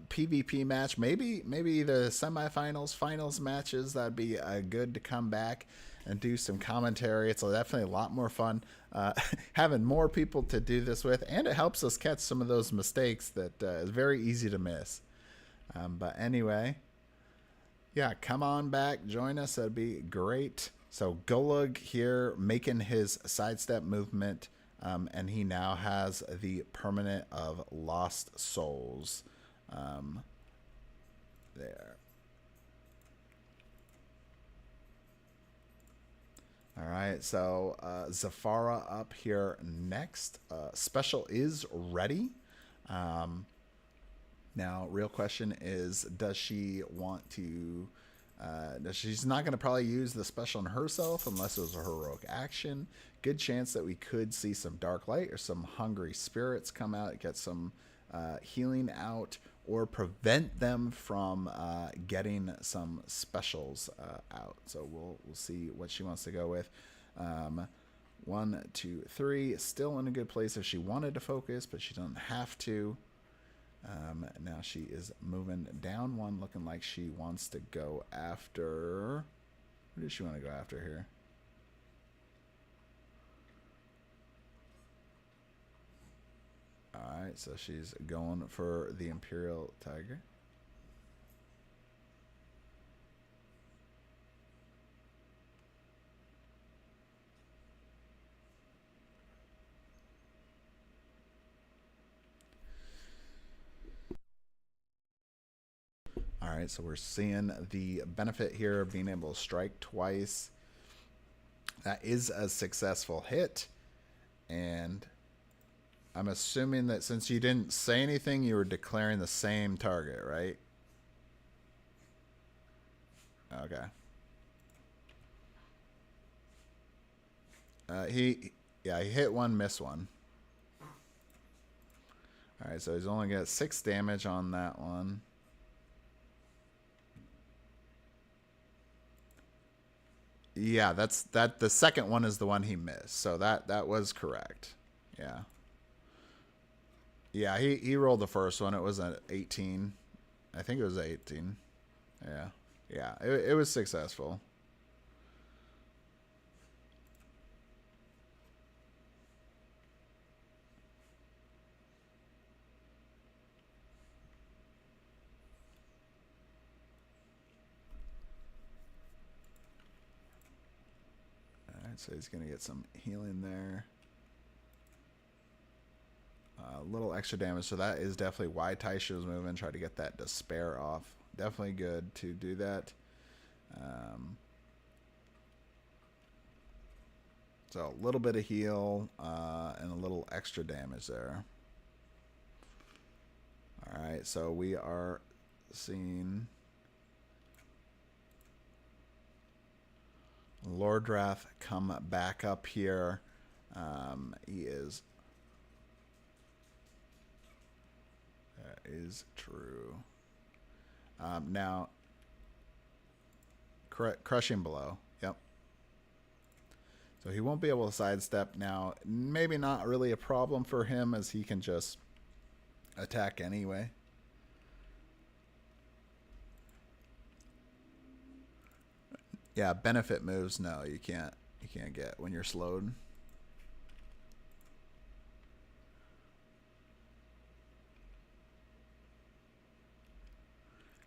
PvP match. Maybe the semifinals, finals matches. That'd be good to come back and do some commentary. It's definitely a lot more fun having more people to do this with, and it helps us catch some of those mistakes that is very easy to miss. But anyway, yeah, come on back, join us. That'd be great. So Golug here making his sidestep movement. And he now has the permanent of Lost Souls. There. All right, so Zafara up here next. Special is ready. Now, real question is, does she want to... she's not going to probably use the special on herself unless it was a heroic action. Good chance that we could see some Dark Light or some Hungry Spirits come out, get some healing out, or prevent them from getting some specials out. So we'll see what she wants to go with. 1, 2, 3. Still in a good place if she wanted to focus, but she doesn't have to. Now she is moving down 1, looking like she wants to go after... Who does she want to go after here? Alright, so she's going for the Imperial Tiger. All right, so we're seeing the benefit here of being able to strike twice. That is a successful hit. And I'm assuming that since you didn't say anything, you were declaring the same target, right? Okay. He hit 1, missed 1. All right, so he's only got 6 damage on that one. Yeah, the second one is the one he missed. So that was correct. Yeah. Yeah, he rolled the first one. It was an 18. I think it was 18. Yeah. Yeah, it was successful. so he's going to get some healing there. A little extra damage, so that is definitely why Tyshin was moving. Try to get that despair off. Definitely good to do that. So a little bit of heal and a little extra damage there. All right, so we are seeing Lordrath come back up here. He is... That is true. Now, crushing blow. Yep. So he won't be able to sidestep now. Maybe not really a problem for him, as he can just attack anyway. Yeah, benefit moves. No, you can't. You can't get when you're slowed.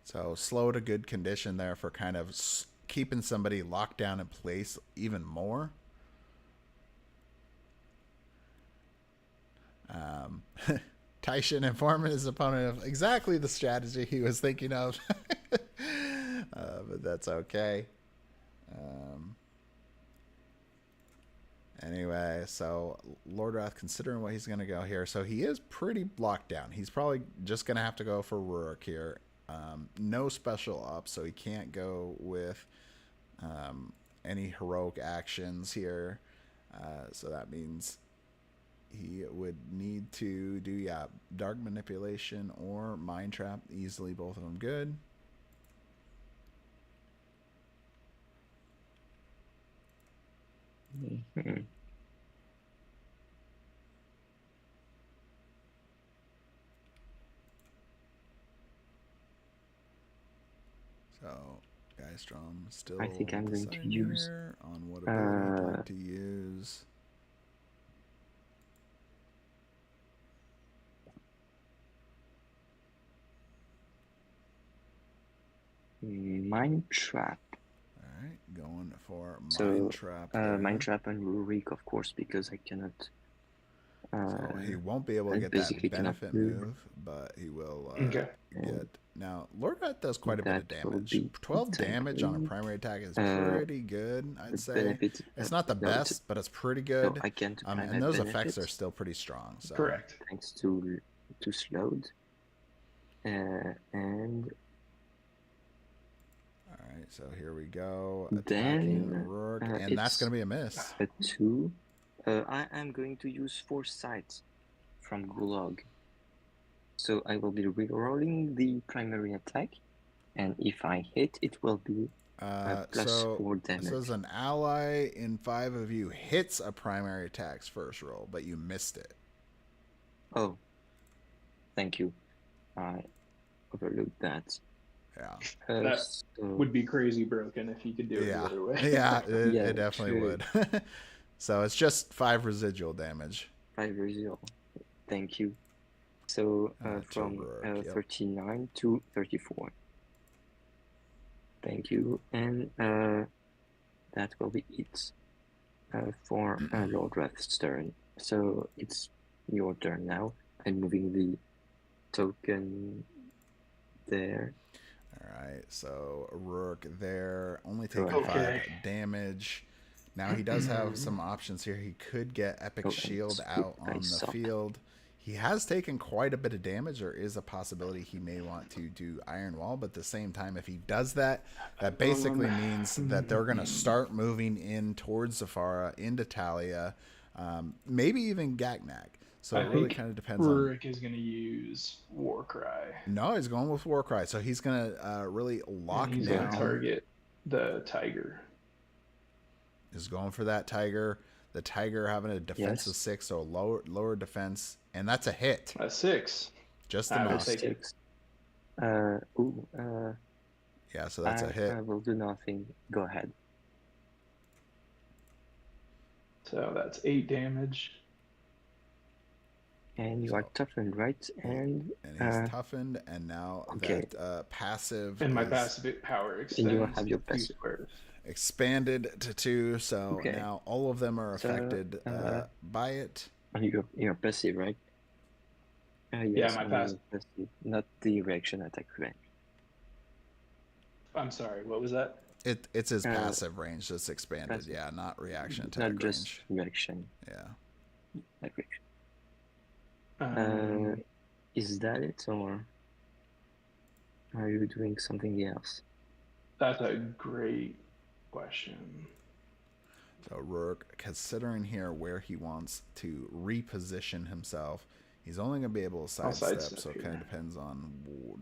So slowed a good condition there for kind of keeping somebody locked down in place even more. Tyshin informing his opponent of exactly the strategy he was thinking of. But that's okay. Anyway, so Lordrath considering what he's going to go here. So he is pretty locked down. He's probably just going to have to go for Rurik here. No special up, so he can't go with any heroic actions here. So that means he would need to do, dark manipulation or mind trap. Easily both of them good. Mm-hmm. So, Geistrom still I think I'm going to deciding use here on what ability he'd like to use. Mind Trap. All right, going for So, Mind Trap. There. Mind Trap and Rurik, of course, because I cannot. So he won't be able to I get basically that cannot benefit move. move, but he will Okay. get. Now, Lordrath does quite a bit of That will damage. be 12 damage on a exactly, primary attack is pretty good, I'd the say. benefit. It's not the No, best, but it's pretty no, good. I can't apply my And those effects benefit are still pretty strong. So. Correct. thanks to slowed. And All right, so here we go. then Attacking Rourke, and that's it's going to be a miss. a 2. I am going to use Foresight from Gulag. So I will be rerolling the primary attack, and if I hit, it will be plus So 4 damage. this is an ally in 5 of you hits a primary attack's first roll, but you missed it. Oh, thank you. I overlooked that. Yeah. That So, would be crazy broken if you could do it the other way. Yeah, Yeah, it definitely true. would. So it's just 5 residual damage. 5 0. Thank you. So To from Rourke, yep. 39 to 34. Thank you. And that will be it for Lordrath's turn. So it's your turn now. I'm moving the token there. All right, so Rourke there, only Go taking ahead. 5 damage. Now he does have some options here. He could get Epic Oh, and Shield skip out on the dice up. field. He has taken quite a bit of damage. There is a possibility he may want to do Iron Wall, but at the same time, if he does that, that basically means that they're going to start moving in towards Zafara, into Talia, maybe even Gagnak. So it really kind of depends on... Rurik is going to use Warcry. No, he's going with Warcry. So he's going to really lock And he's down... going to target the Tiger. Is going for that Tiger. The Tiger having a defense of 6, so lower defense, and that's a hit. A 6. Just I will enough. take it. Yeah, so that's a hit. I will do nothing. Go ahead. So that's 8 damage. And you are So- toughened, right? And he's toughened, and now okay. that passive And my is passive power and you extends have your 2 passive. squares. expanded to 2, so Okay. now all of them are So, affected by it. You're passive, right? Yeah, Yes, my only your passive, not the reaction attack range. I'm sorry, what was that? It's his passive range that's expanded, passive. yeah, not reaction attack Not range. just reaction. Yeah. Like reaction. Is that it, or are you doing something else? That's a great question. So Rourke, considering here where he wants to reposition himself, he's only going to be able to sidestep, so it kind of depends on,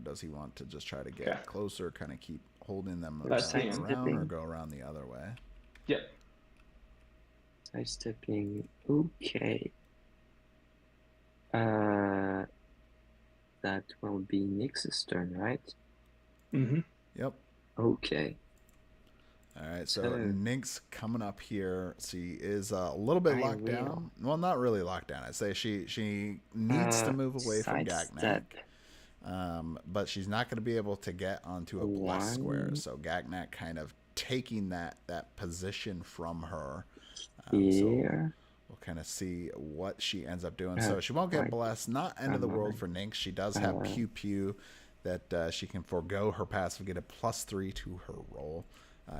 does he want to just try to get closer, kind of keep holding them around, or go around the other way? Yep. Sidestepping, okay. That will be Nyx's turn, right? Mm-hmm. Yep. Okay. All right, so Nyx coming up here. She is a little bit locked down. Well, not really locked down. I'd say she needs to move away from Gagnak. But she's not going to be able to get onto a plus square. So Gagnak kind of taking that position from her. Here. We'll kind of see what she ends up doing. So she won't get blessed. Not end of the world for Nyx. She does have Pew Pew that she can forego her passive, get a +3 to her roll.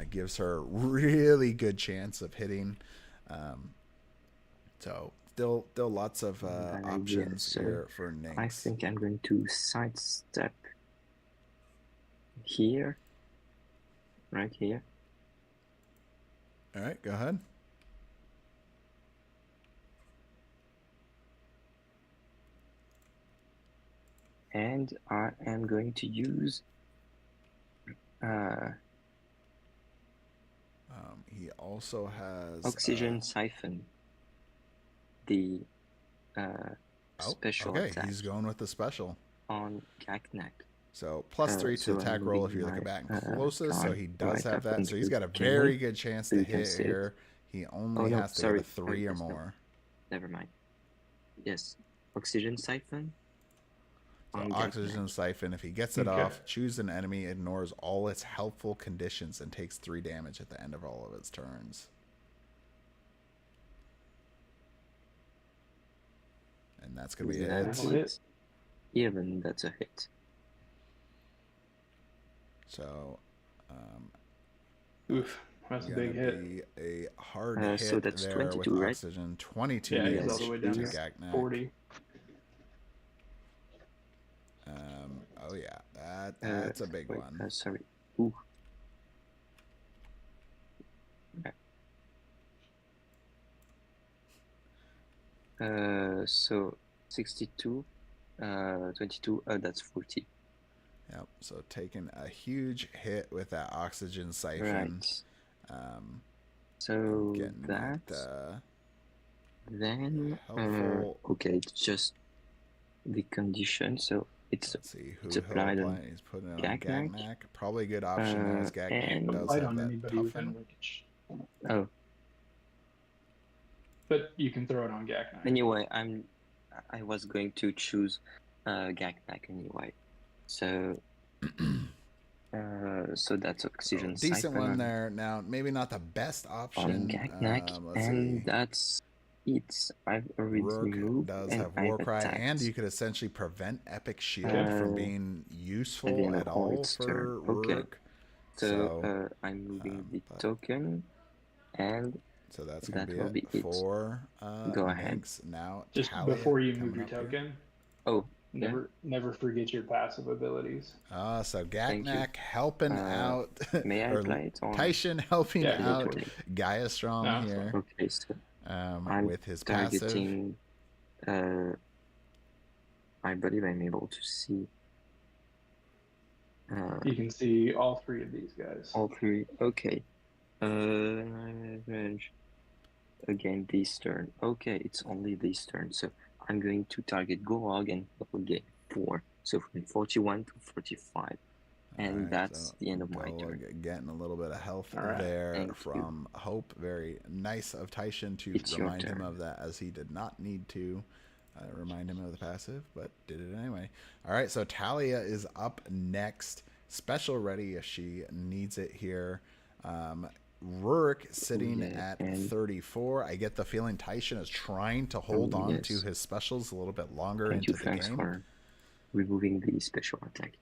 Gives her a really good chance of hitting. So still lots of options here for Nyx. I think I'm going to sidestep here. Right here. All right, go ahead. And I am going to use he also has Oxygen Siphon. The special attack. He's going with the special on Gagnak. So +3 to attack roll if you look at back and closest. So he does have that. So he's got a very good chance to hit here. He only has to get a 3 or more. Never mind. Yes. Oxygen Siphon. So Oxygen Siphon, if he gets it off, choose an enemy, ignores all its helpful conditions, and takes 3 damage at the end of all of its turns. And that's going to be a hit. Even that's a hit. So, oof, that's a big hit. Be a hard hit so that's there 22, with right? Oxygen. 22 yeah, damage all the way down to to Gagnak. 40. Oh yeah, that's a big one. Sorry. Ooh. So 62, 22. That's 40. Yep. So taking a huge hit with that Oxygen Siphon. Right. So that. Then. Okay, it's just the condition. So it's applied on He's putting it on Gagnak. Probably a good option there, as Gagnak does have that toughen. Oh. But you can throw it on Gagnak. Anyway, I was going to choose Gagnak anyway. So so that's Oxygen Siphon. Decent one there. Now maybe not the best option. On Gagnak, and that's it. I've already moved. Does have Warcry, and you could essentially prevent Epic Shield from being useful at all for Rourke. So I'm moving the token, and so that's going to be it for go ahead. Now, just before you move your token. Oh, never forget your passive abilities. So Gagnak helping out. May I play it? Tyshin helping out Gaia Strong here. Okay, so with his passive. I believe I'm able to see. You can see all 3 of these guys. All 3. Okay. Again, this turn. Okay, it's only this turn. So I'm going to target Gorog and will get 4. So from 41 to 45. And that's the end of my turn. Getting a little bit of health there from Hope. Very nice of Tyshin to remind him of that, as he did not need to. Remind him of the passive, but did it anyway. All right, so Talia is up next. Special ready if she needs it here. Rurik sitting at 34. I get the feeling Tyshin is trying to hold on to his specials a little bit longer into the game. For removing the special attack.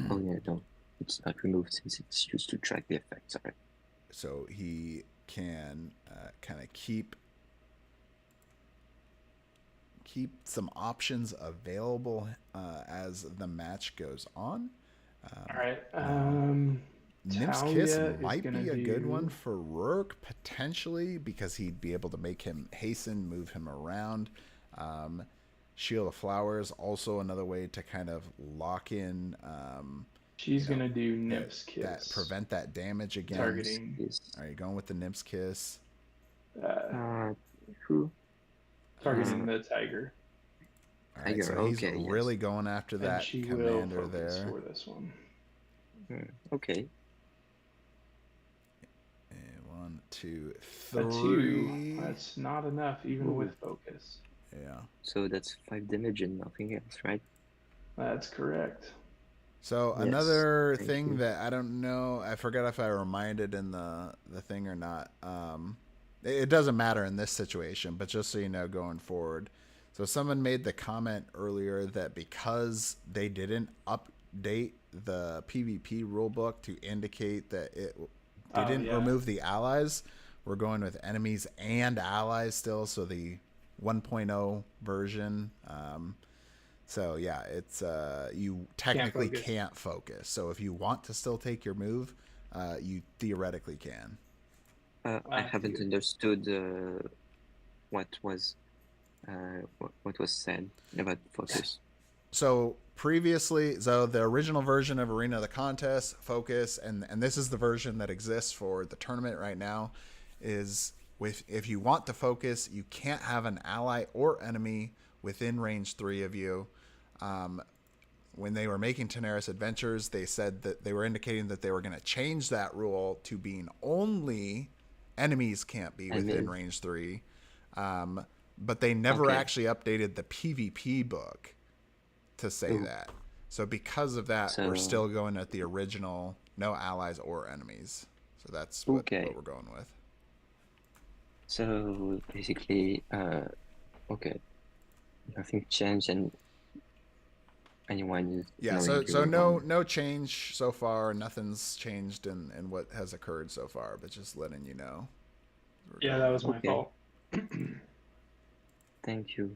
Oh yeah, no, it's not removed since it's used to track the effects. Sorry. So he can kind of keep some options available as the match goes on. All right. Nymph's Kiss might be a good one for Rurik, potentially, because he'd be able to make him hasten, move him around. Shield of Flowers, also another way to kind of lock in. She's going to do Nymph's Kiss. Prevent that damage again. Targeting. Are you going with the Nymph's Kiss? Who? Targeting the Tiger. All right, so he's really going after that commander there. For this one. Okay. And 1, 2, 3. A 2. That's not enough, even with focus. Yeah. So that's 5 damage and nothing else, right? That's correct. So another thing that I don't know, I forgot if I reminded in the thing or not. It doesn't matter in this situation, but just so you know, going forward. So someone made the comment earlier that because they didn't update the PvP rulebook to indicate that it didn't remove the allies, we're going with enemies and allies still. So the 1.0 version. So yeah, it's you technically can't focus. So if you want to still take your move, you theoretically can. I haven't understood what was said about focus. So previously, the original version of Arena, the contest, focus, and this is the version that exists for the tournament right now, is if you want to focus, you can't have an ally or enemy within range 3 of you. When they were making Tanares Adventures, they said that they were indicating that they were going to change that rule to being only enemies can't be within range 3. But they never actually updated the PvP book to say that. So because of that, we're still going at the original, no allies or enemies. So that's what we're going with. So basically, nothing changed, and anyone is so no change so far. Nothing's changed in what has occurred so far, but just letting you know. Yeah, that was my fault. Thank you.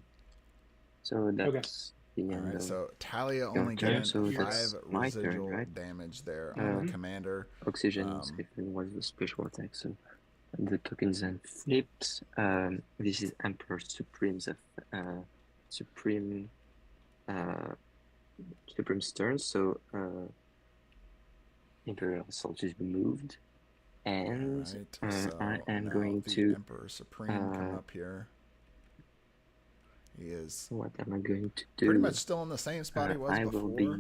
So that's the end. All right, so Talia only getting 5 residual damage there on the commander. Oxygen was the special attack, so the tokens and flips. This is Emperor Supreme's Supreme turn, so Imperial Assault is removed, and so I am going to Emperor Supreme come up here. He is. What am I going to do? Pretty much still in the same spot he was before.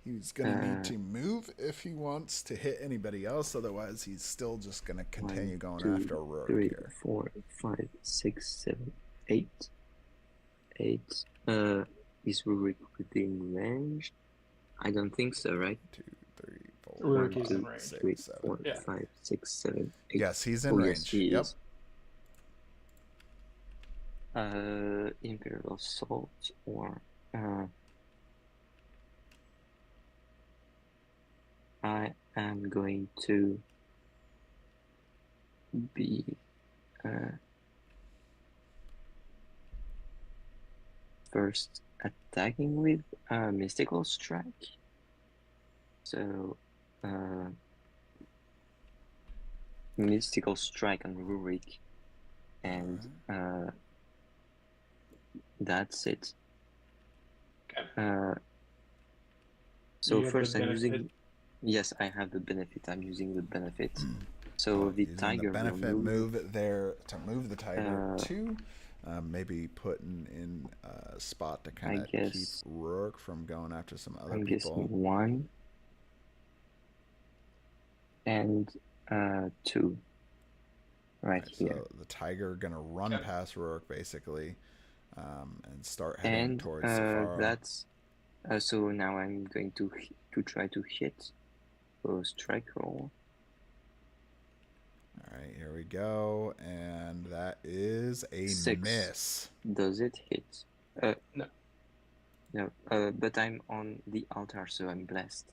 He's going to need to move if he wants to hit anybody else. Otherwise, he's still just going to continue going after Rurik 3, 4, 5, 6, 7, 8. 8. Is Rurik within range? I don't think so, right? 2, 3, 4, 1, 2, 3, 4, 5, 6, 7, 8. Yes, he's in range. Yep. Imperial Assault or I am going to be first attacking with Mystical Strike. So Mystical Strike on Rurik, and that's it. Okay. So first I'm using. Yes, I have the benefit. I'm using the benefit. So the Tiger the benefit move there to move the Tiger to maybe putting in a spot to kind of keep Rurik from going after some other people. Guessing 1 and 2 right here. So the Tiger gonna run past Rurik basically. and start heading And towards Safara. that's so now I'm going to try to hit a strike roll. All right, here we go, and that is a 6. miss. Does it hit? No. No. But I'm on the altar, so I'm blessed.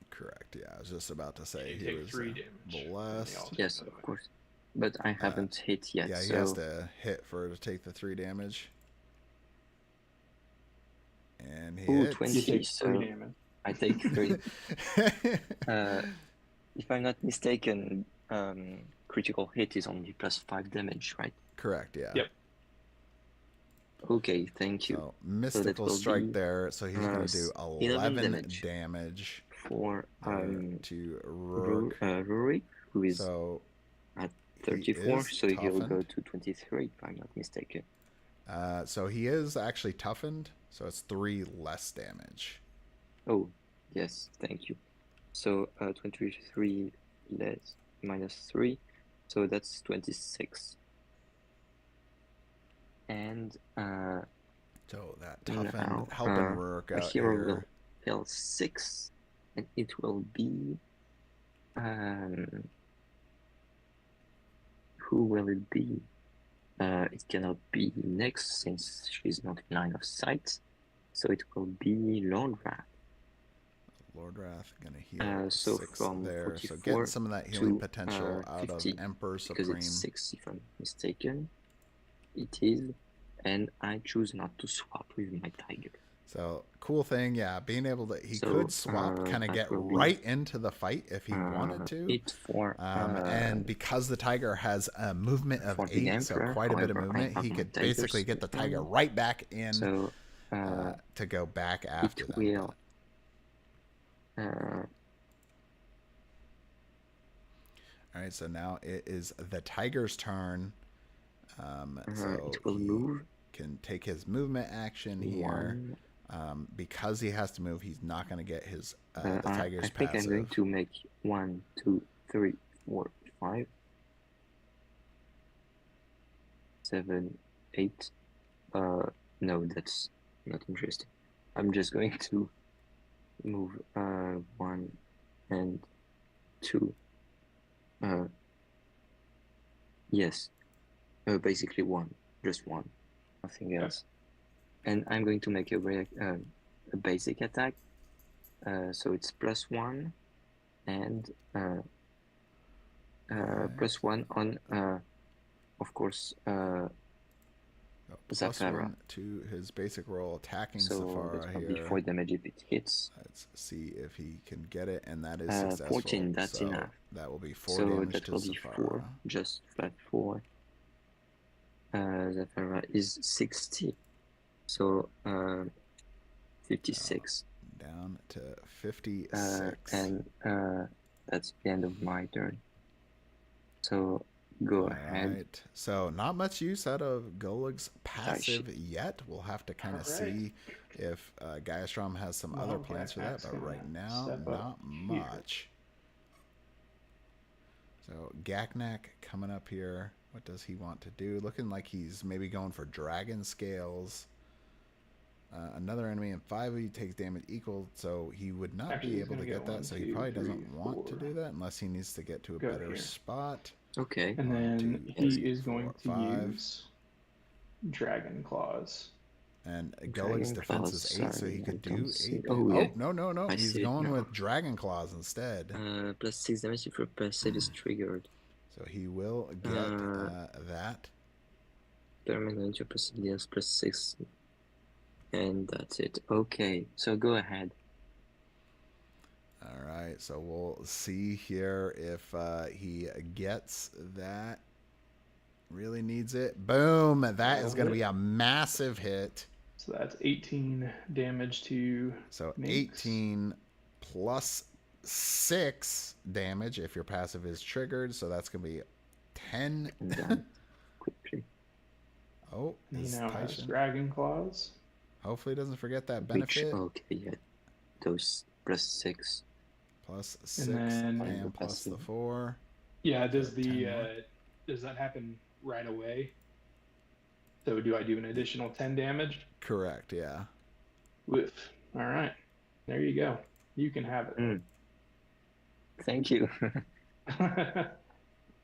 Correct. Yeah, I was just about to say You he take was 3 damage from the blessed. altar, Yes, by the of way. course. But I haven't hit yet. Yeah, he so has to hit for it to take the 3 damage. And he hits. 20. You take So 3 damage. I take 3. If I'm not mistaken, critical hit is only +5 damage, right? Correct. Yeah. Yep. Okay, thank you. So mystical will strike be, there. So he's going to do 11 damage for to Rourke. Rurik, who is So at 34, so he'll toughened. go to 23 if I'm not mistaken. So he is actually toughened. So it's 3 less damage. Oh, yes, thank you. So 23 less -3, so that's 26. And so that toughened, now, helping Rourke out hero here. will fail 6, and it will be who will it be? It cannot be next since she's not in line of sight, so it will be Lord Wrath. Lord Wrath gonna heal So 6 from there. So 44 getting some of that healing to, potential out 50, of Emperor because Supreme. it's 6 if I'm mistaken. It is, and I choose not to swap with my tiger. So cool thing, yeah, being able to could swap, kind of that get will be, right into the fight if he wanted to. And because the tiger has a movement of 8, so quite a bit of movement, he could basically get the tiger right back in to go back after them. Will, all right, so now it is the tiger's turn. So it will he move. Can take his movement action here. Because he has to move, he's not going to get his the tiger's passive. I think I'm going to make 1, 2, 3, 4, 5, 7, 8. No, that's not interesting. I'm just going to move 1 and 2. Yes, basically 1, just 1, nothing else. And I'm going to make a basic attack. So it's +1 and +1 on, of course, +1 to his basic roll attacking Safara here. Be 4 damage if it hits. Let's see if he can get it, and that is successful. 14, that's enough. That will be 4 damage to Safara. 4, just flat 4. Safara is 60. So 56. Down to 56. And that's the end of my turn. So go ahead. Right. So not much use out of Golig's passive yet. We'll have to kind of see if Gaistrom has some other plans for that, but right now, not much. So Gaknak coming up here. What does he want to do? Looking like he's maybe going for Dragon Scales. Another enemy in 5 he takes damage equal, so he would not be able to get that. So he probably doesn't want to do that unless he needs to get to a better spot. Okay. And then he is going to use Dragon Claws. And Golig's defense is 8, so he could do 8. Oh, no. He's going with Dragon Claws instead. +6 damage if your passive is triggered. So he will get that. Permanent, your passive deals +6. And that's it. Okay, so go ahead. All right, so we'll see here if he gets that. Really needs it. Boom! That is going to be a massive hit. So that's 18 damage to. So 18 plus 6 damage if your passive is triggered. So that's going to be 10. And done quickly. Oh, he now has Dragon Claws. Hopefully, he doesn't forget that benefit. Okay, yeah. Those +6. +6 and plus the 4. Yeah, does that happen right away? So do I do an additional 10 damage? Correct, yeah. Woof. All right. There you go. You can have it. Thank you.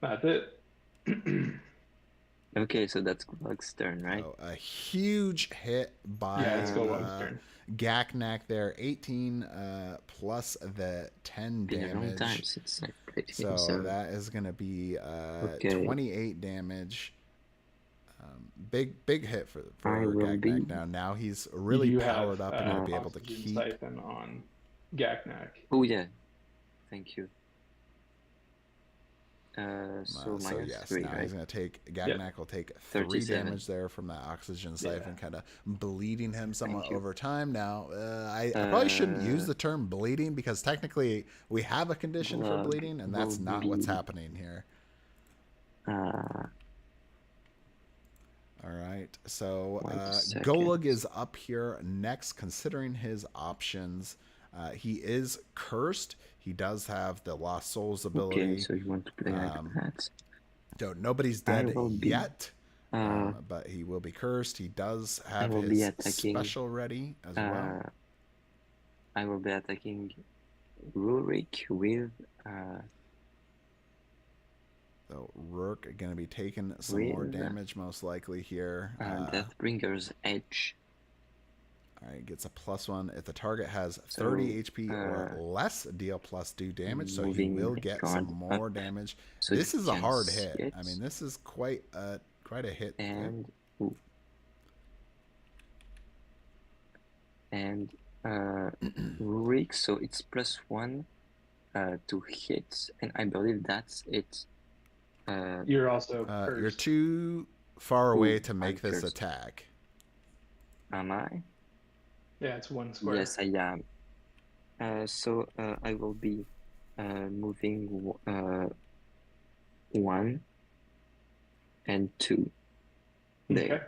That's it. Okay, so that's Glug's turn, right? So a huge hit by Yeah, it's Golug's turn. Gaknak there, 18 plus the 10 Been a long time damage. since I played So him, so that is going to be okay. 28 damage. Big hit for Gaknak. Now he's really powered up and he'll be able to keep. Siphon on Gaknak. Oh yeah, thank you. So yes, 3, now right? he's going to take, Gaknak will take 3 damage there from that oxygen siphon, kind of bleeding him somewhat over time. Now, I probably shouldn't use the term bleeding because technically we have a condition for bleeding, and that's not what's happening here. All right, so Golug is up here next, considering his options. He is cursed. He does have the Lost Souls ability. Okay, so you want to play like that? So nobody's dead yet, but he will be cursed. He does have his special ready as well. I will be attacking Rurik with... So Rourke going to be taking some more damage most likely here. Deathbringer's Edge. All right, gets a +1 if the target has 30 HP or less. Deal +2 damage, so he will get some more damage. So this is a hard hit. I mean, this is quite a hit. And Rurik, so it's +1 to hit, and I believe that's it. You're also cursed. You're too far away to make this attack. Am I? Yeah, it's 1 square. Yes, I am. So I will be moving 1 and 2 there. Okay.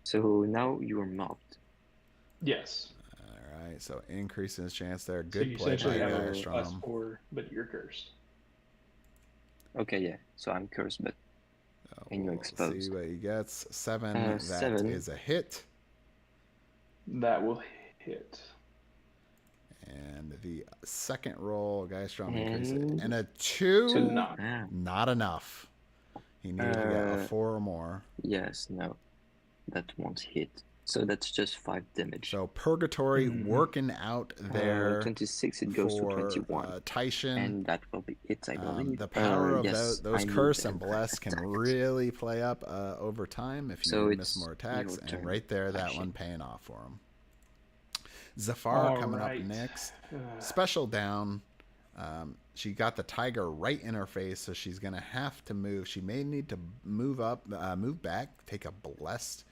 So now you're mobbed. Yes. All right, so increasing his chance there. So Good you play by essentially have a +4, but you're cursed. Okay, yeah. So I'm cursed, but and you're exposed. See what he gets. 7. That is a hit. That will hit. And the second roll, Guy Strong increase it. And a 2. Not enough. He needed to get a 4 or more. Yes, no. That won't hit. So that's just 5 damage. So Purgatory working out there. 26, it goes to 21. Tyshin. And that will be it, I believe. The power of those curse and bless can really play up over time if you miss more attacks. And right there, that one paying off for him. Zafar coming up next. Special down. She got the tiger right in her face, so she's going to have to move. She may need to move back, take a blessed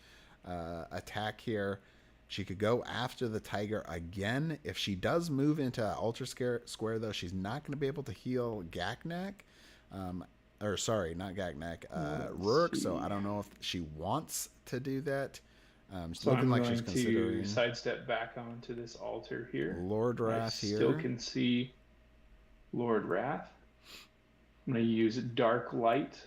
attack here. She could go after the tiger again. If she does move into Ultra Square, though, she's not going to be able to heal Gaknak. Or sorry, not Gaknak, Rourke. So I don't know if she wants to do that. So looking like she's considering to sidestep back onto this altar here. Lord Wrath here. Still can see Lord Wrath. I'm going to use Dark Light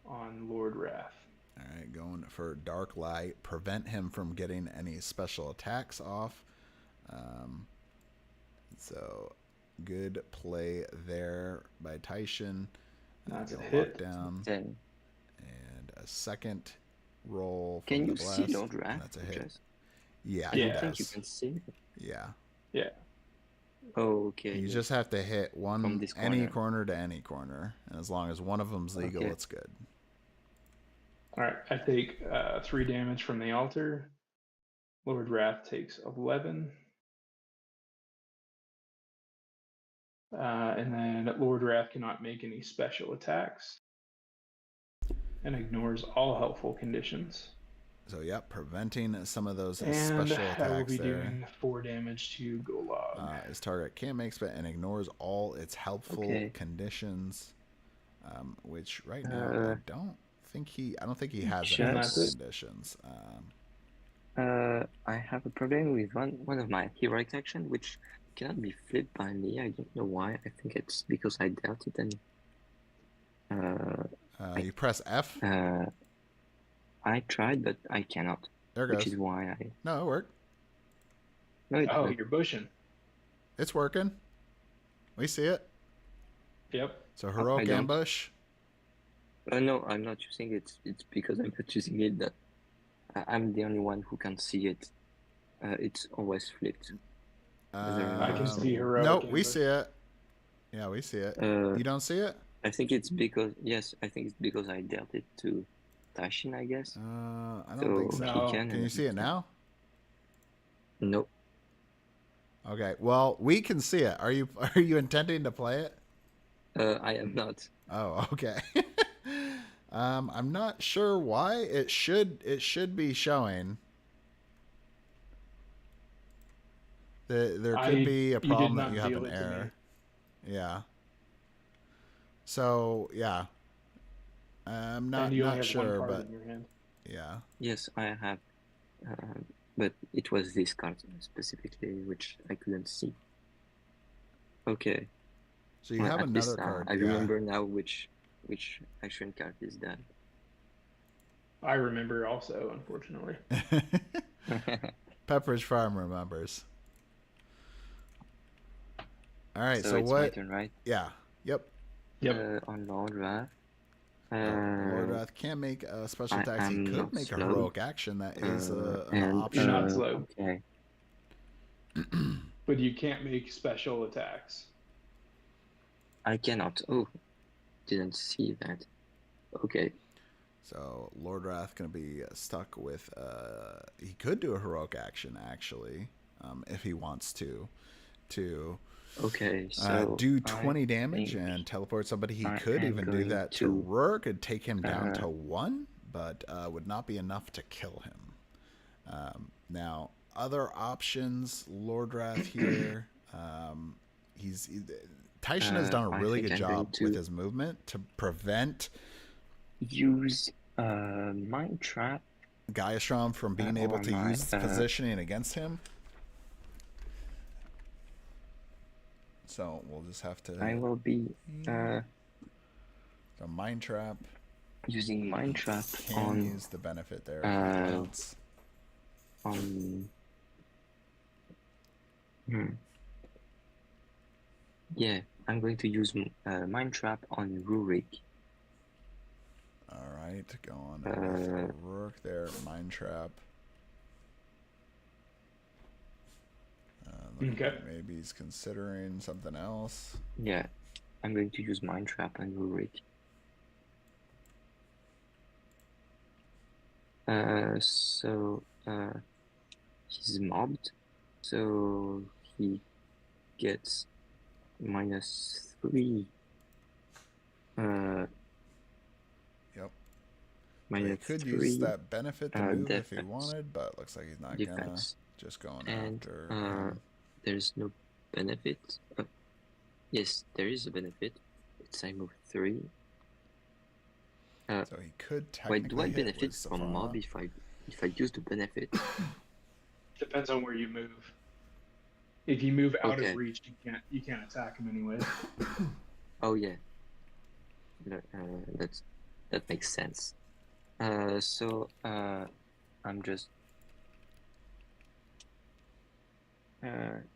on Lord Wrath. All right, going for Dark Light. Prevent him from getting any special attacks off. So good play there by Tyshin. That's a hit. Down. 10. And a second roll. Can you see Lord Wrath? That's a hit. Yeah, I think you can see. Yeah. Yeah. Okay. You just have to hit one any corner to any corner, and as long as one of them's legal, it's good. All right, I take 3 damage from the altar. Lord Wrath takes 11. And then Lord Wrath cannot make any special attacks and ignores all helpful conditions. So, yep, preventing some of those special attacks there. I will be doing 4 damage to Golug. His target can make and ignores all its helpful conditions, which right now I don't think he has any helpful conditions. I have a problem with one of my heroic action, which cannot be flipped by me. I don't know why. I think it's because I dealt it and you press F? I tried, but I cannot. There it Which goes. is why I. No, it worked. No, it Oh, worked. you're bushing. It's working. We see it. Yep. So I heroic don't. ambush. No, I'm not using it. It's because I'm not using it that I'm the only one who can see it. It's always flipped. I can see heroic Nope, we ambush. see it. Yeah, we see it. You don't see it? I think it's because I think it's because I dealt it to Tyshin, I guess. I don't think so. No. Can you see it now? Nope. Okay. Well, we can see it. Are you intending to play it? I am not. Oh, okay. I'm not sure why. It should be showing. There could be a problem that you have an error. Yeah. So yeah, I'm not sure, but in your hand. yeah. Yes, I have. But it was this card specifically which I couldn't see. Okay. So you Well, have at another least, card. I remember now which action card is that. I remember also, unfortunately. Pepperidge Farm remembers. All right, so it's what? my turn, right? Yeah. Yep. On Lord Wrath. Lord Wrath can make a special attack. He could make a slow. heroic action. That is an You're option. not slow. Okay. But you can't make special attacks. I cannot. Oh, didn't see that. Okay. So Lord Wrath going to be stuck with. He could do a heroic action actually, if he wants to. Okay, so do 20 damage and teleport somebody. He could even do that to Rourke and take him down to 1, but would not be enough to kill him. Now, other options, Lord Wrath here. Tyshin has done a really good job with his movement to prevent use Mind Trap Gaiastrom from being able to use positioning against him. So we'll just have to. I will be so Mind Trap. Using Mind Trap Can use the benefit there. Yeah, I'm going to use Mind Trap on Rurik. All right, go on with Rourke there. Mind Trap. Okay. Maybe he's considering something else. Yeah, I'm going to use Mind Trap on Rurik. So he's mobbed, so he gets -3. Yep. Minus he could 3 use that benefit to move if he defense. wanted, but looks like he's not Defense. gonna. Just going And after. there's no benefit. Yes, there is a benefit. It's I move 3. So he could technically. Wait, do I hit benefit with from Savannah. mob if I use the benefit? Depends on where you move. If you move out Okay. of reach, you can't attack him anyway. Oh yeah. No, that makes sense. So I'm just.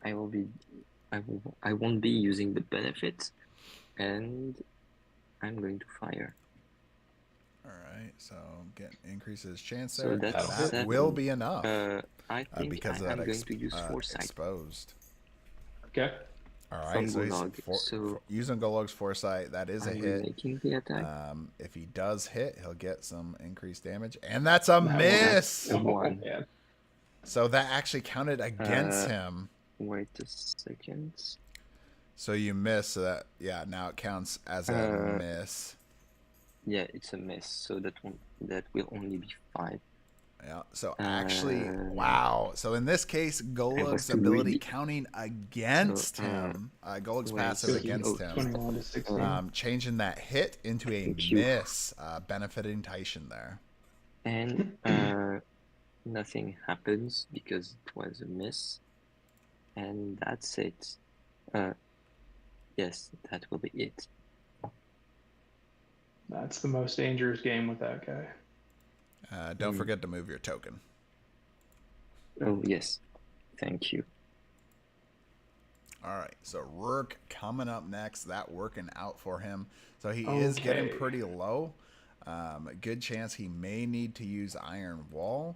I won't be using the benefit, and I'm going to fire. All right, so increases his chance So there. that's that 7. will be enough I think because I'm of that going to use Foresight. exposed. Okay. All right, From so, Gulag. using Golug's Foresight, that is a hit. Making the attack. If he does hit, he'll get some increased damage, and that's a miss. That's a 1. Man. So that actually counted against him. Wait a second. So you miss. So that now it counts as a miss. Yeah, it's a miss. So that will only be 5. Yeah. So actually, wow. So in this case, Golug's too ability greedy. counting against him. Golug's passive so against him. 21 to 16. Changing that hit into a Thank you. miss, benefiting Tyshin there. And nothing happens because it was a miss. And that's it. Yes, that will be it. That's the most dangerous game with that guy. Don't forget to move your token. Oh, yes. Thank you. All right, so Rourke coming up next. That working out for him. So he is getting pretty low. Good chance he may need to use Iron Wall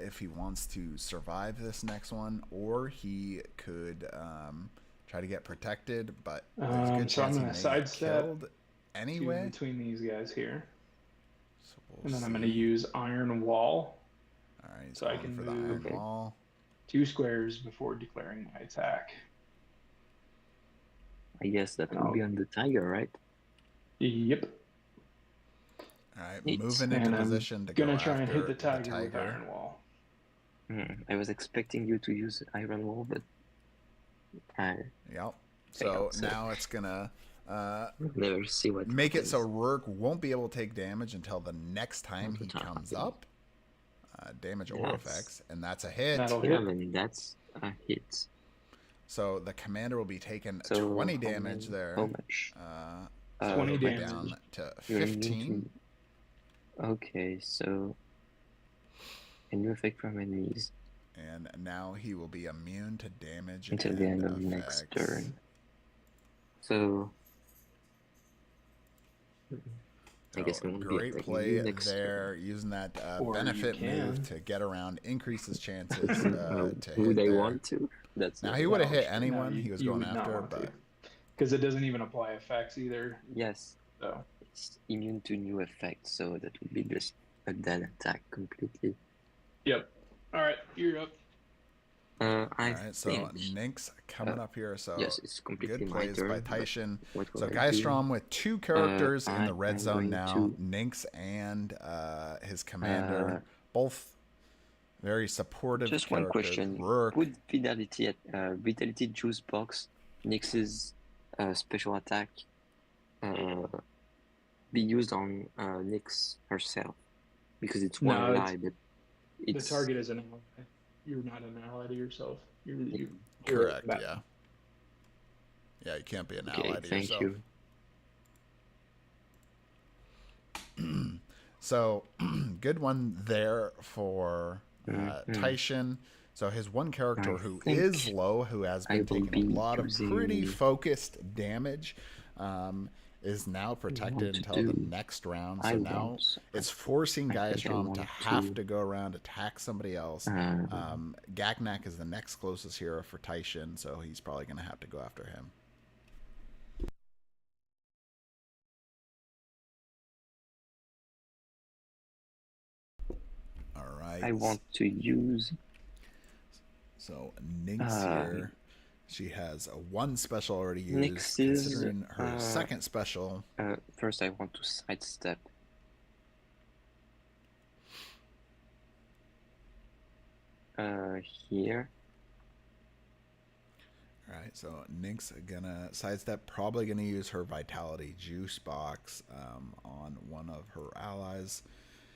if he wants to survive this next one, or he could try to get protected. But there's a good chance he may get killed anyway. Between these guys here, so we'll and then I'm going to use Iron Wall. All right, so I can for the move Iron Wall 2 squares before declaring my attack. I guess that will be on the tiger, right? Yep. All right, moving into position to go gonna try and hit the tiger with Iron Wall. I was expecting you to use Iron Wall, but Yep. So now it's gonna never see what make it so Rourke won't be able to take damage until the next time he comes up. Damage or effects, and that's a hit. Yeah, and that's a hit. So the commander will be taking 20 damage there. How much? 20 damage. Down to 15. Okay, so a new effect from enemies. And now he will be immune to damage until the end of next turn. So I guess great play there, using that benefit move to get around, increases chances to who hit they there. Want to. That's now he would have hit anyone he was going after, but because it doesn't even apply effects either. Yes, so it's immune to new effects, so that would be just a dead attack completely. Yep. All right, you're up. All right, so Nink's coming up here. So yes, it's completely good plays turn, by Tyshin. So I Geistrom with 2 characters in the red zone now. Nink's and his commander, both very supportive. Just characters. One question: Rourke. Would Vitality Juice Box, Nyx's special attack, be used on Nyx herself? Because it's one ally, but the target is an ally. You're not an ally to yourself. You're correct. Yeah. Yeah, you can't be an ally to yourself. Thank you. So, good one there for Tyshin. So his one character who is low, who has been taking a lot of pretty focused damage, is now protected until the next round. So now it's forcing Geistrom to have to go around, attack somebody else. Gaknak is the next closest hero for Tyshin, so he's probably going to have to go after him. All right. I want to use. So Nyx here. She has 1 special already used, considering her second special. First, I want to sidestep. Here. Alright, so Nyx gonna sidestep, probably gonna use her Vitality Juice Box on one of her allies.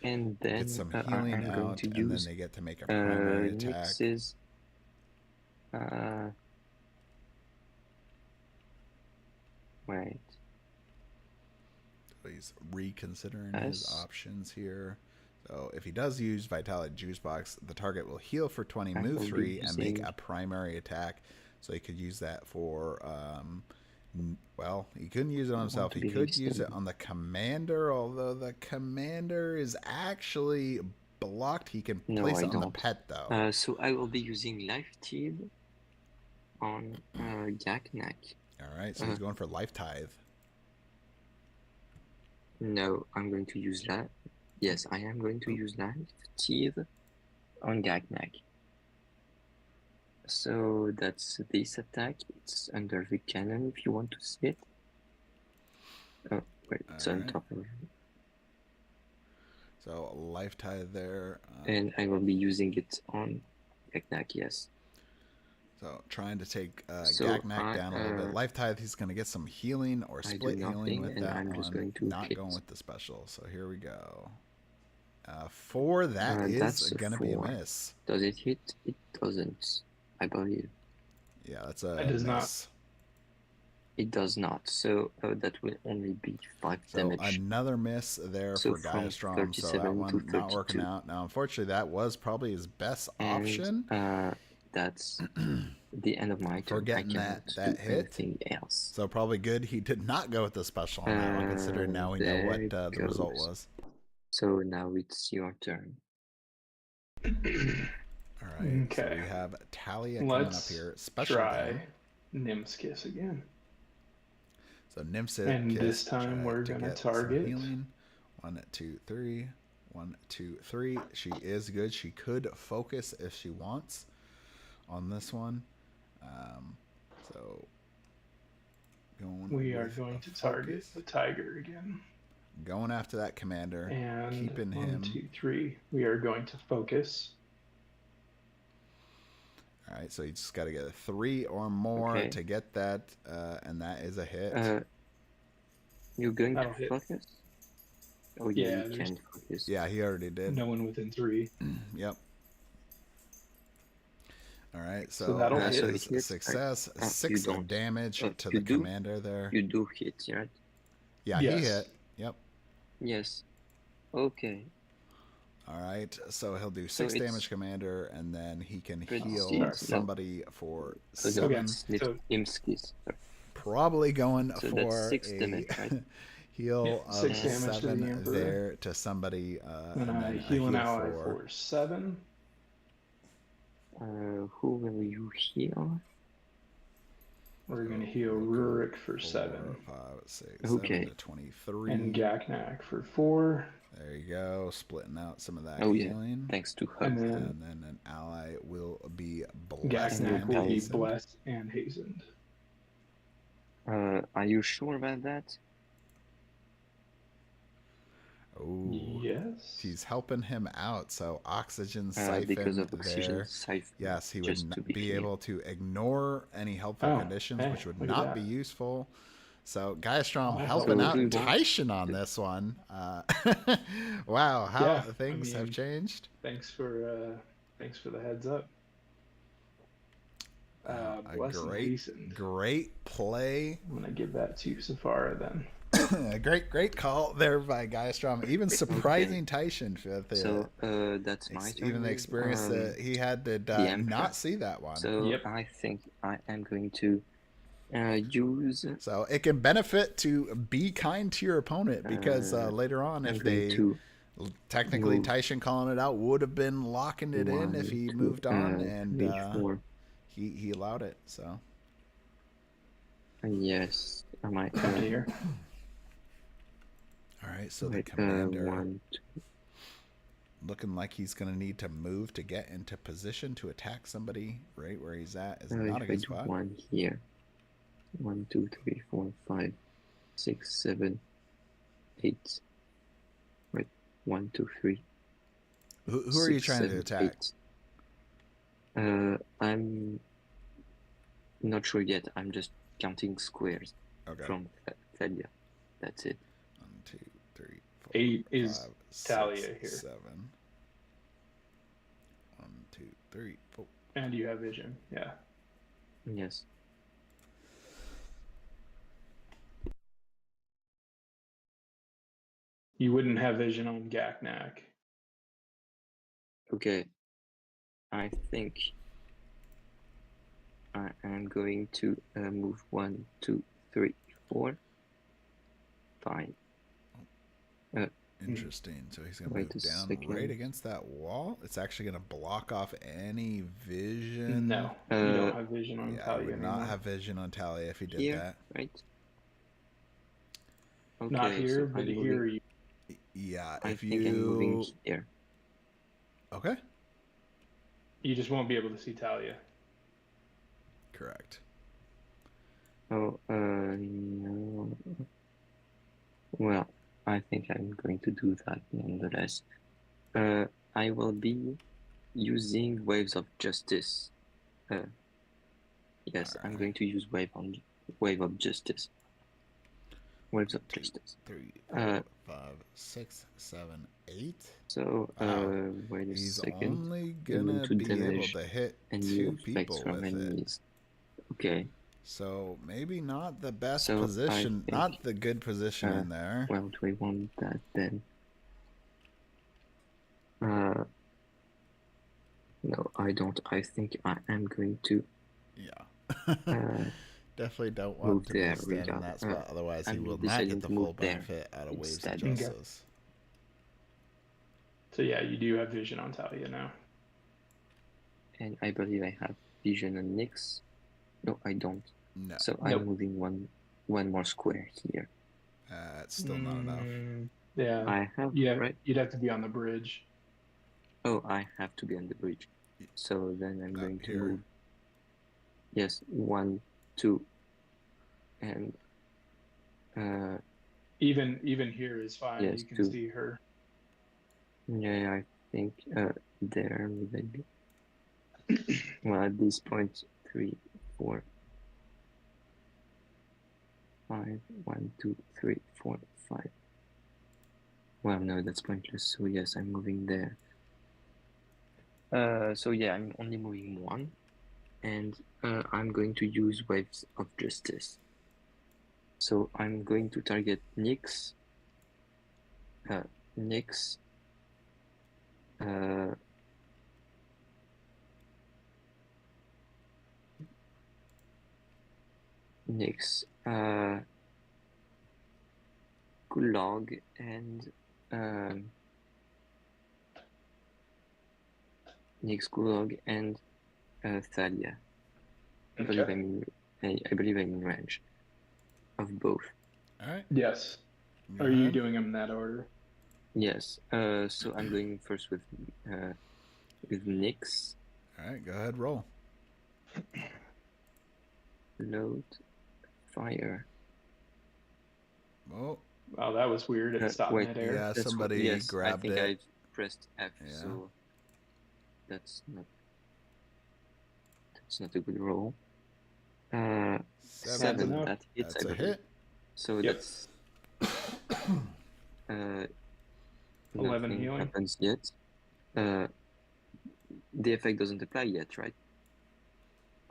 And then get some healing out, and then they get to make a primary attack. Nyx's, Right. So he's reconsidering his options here. So if he does use Vitality Juice Box, the target will heal for 20, move 3, and make a primary attack. So he could use that for, well, he couldn't use it on himself. He could use it on the commander, although the commander is actually blocked. He can place it on the pet, though. So I will be using Life Tithe on Gaknak. All right, so he's going for Life Tithe. No, I'm going to use that. Yes, I am going to use Life Tithe on Gaknak. So that's this attack. It's under the cannon if you want to see it. Oh, wait, it's on top of it. So Life Tithe there. And I will be using it on Gaknak, yes. So trying to take Gaknak down a little bit. Life Tithe, he's going to get some healing or split healing with that one. Not going with the special. So here we go. 4, that is going to be a miss. Does it hit? It doesn't, I believe. Yeah, that's a it does miss. It does not. So that will only be 5 So damage. another miss there So for from Gaistrom. So that 37 to one not working 32. out. Now, unfortunately, that was probably his best And option that's the end of my for turn. I getting cannot that do hit. anything else. So probably good he did not go with the special on that one, considering now we know There what it the result goes. was. So now it's your turn. All right. So Okay. we have Talia coming up Let's here. Special try down. Nymph's Kiss again. So Nymph's And Kiss, this time try we're to gonna get some target. healing. 1, 2, 3. 1, 2, 3. She is good. She could focus if she wants on this one. So We are going to target the tiger again. Going after that commander. And keeping 1, him. 2, 3. We are going to focus. All right, so you just got to get a 3 or more to get that, and that is a hit. You're going That'll to hit. focus? Oh yeah, you can focus. Yeah, he already did. No one within 3. Yep. All right, So that'll that hit. is a success. 6 of damage to the commander there. You do hit, right? Yeah, yes. he hit. Yep. Yes. Okay. All right, so he'll do 6 damage, commander, and then he can heal somebody for 7. Probably going for 6 damage, right? heal of 6 damage 7 to the there to somebody. And I heal an ally for 7. Who will you heal? We're going to heal Rurik for 7. 4, 5, 6, 7 to 23. And Gaknak for 4. There you go, splitting out some of that healing. Thanks to Hub. And then an ally will be blessed. Gaknak will be blessed and hastened. Are you sure about that? Oh, yes. He's helping him out. So oxygen siphon because of oxygen there. siphon. Yes, he would be able to ignore any helpful conditions, which would not be useful. So Gaistrom helping out Tyshin on this one. Wow, how things have changed. Thanks for the heads up. Great play. I'm gonna give that to Safara then. great call there by Gaistrom. Even surprising Tyshin with the, so that's my turn. Even the experience that he had to not see that one. So I think I am going to use. So it can benefit to be kind to your opponent because later on, if they technically Tyshin calling it out would have been locking it in if he moved on, and he allowed it. So yes, I might here. All right, so the commander looking like he's going to need to move to get into position to attack somebody right where he's at. Is not a good spot. 1 here. 1, 2, 3, 4, 5, 6, 7, 8. Wait, 1, 2, 3. Who 6, are you trying 7, to attack? 8. I'm not sure yet. I'm just counting squares from Thalia. That's it. 1, 2, 3, 4. 8 is 5, 6, Talia here. 7. 1, 2, 3, 4. And you have vision, yeah. Yes. You wouldn't have vision on Gaknak. Okay. I think I am going to move 1, 2, 3, 4, 5. Interesting. So he's going to move down right against that wall. It's actually going to block off any vision. No, you don't have vision on Talia. He would not have vision on Talia if he did that. Right. Okay, not here, but here you. Yeah, I think I'm moving here. Okay. You just won't be able to see Talia. Correct. Oh, no. Well, I think I'm going to do that nonetheless. I will be using Waves of Justice. Yes, I'm going to use Wave of Justice. Waves of Justice. 3, 4, 5, 6, 7, 8. So, wait a second. He's only gonna be able to hit 2 people with it. Okay. So maybe not the best So position, I think, not the good position in there. well, do we want that then? No, I don't. I think I am going to Yeah. Definitely don't want move to be there. standing in that spot. Otherwise, he I'm will not deciding get the to full move there benefit out of Waves of instead. Okay. Justice. So yeah, you do have vision on Talia now. And I believe I have vision on Nyx. No, I don't. No, So Nope. I'm moving one more square here. it's still not enough. Yeah, I have, right? You'd have to be on the bridge. Oh, I have to be on the bridge. So then I'm going to move. Yes, 1, 2, and even here is fine. yes, You can 2. see her. Yeah, I think there maybe. Well, at this point, 3, 4, 5. 1, 2, 3, 4, 5. Well, no, that's pointless. So yes, I'm moving there. So yeah, I'm only moving 1, and I'm going to use Waves of Justice. So I'm going to target Nyx. Nyx. Nyx. Gulag and Nyx, Gulag and Thalia. I believe I'm in range of both. All right. Yes. Go Are you ahead. doing them in that order? Yes. So I'm going first with Nyx. All right. Go ahead. Roll. Load. Fire. Oh. Oh, that was weird. It stopped wait, midair. Yeah, That's somebody yes, grabbed I think it. I pressed F, Yeah. so that's not a good roll. 7. enough. That hits. That's I a believe. hit. So Yep. that's 11 nothing healing. happens yet. The effect doesn't apply yet, right?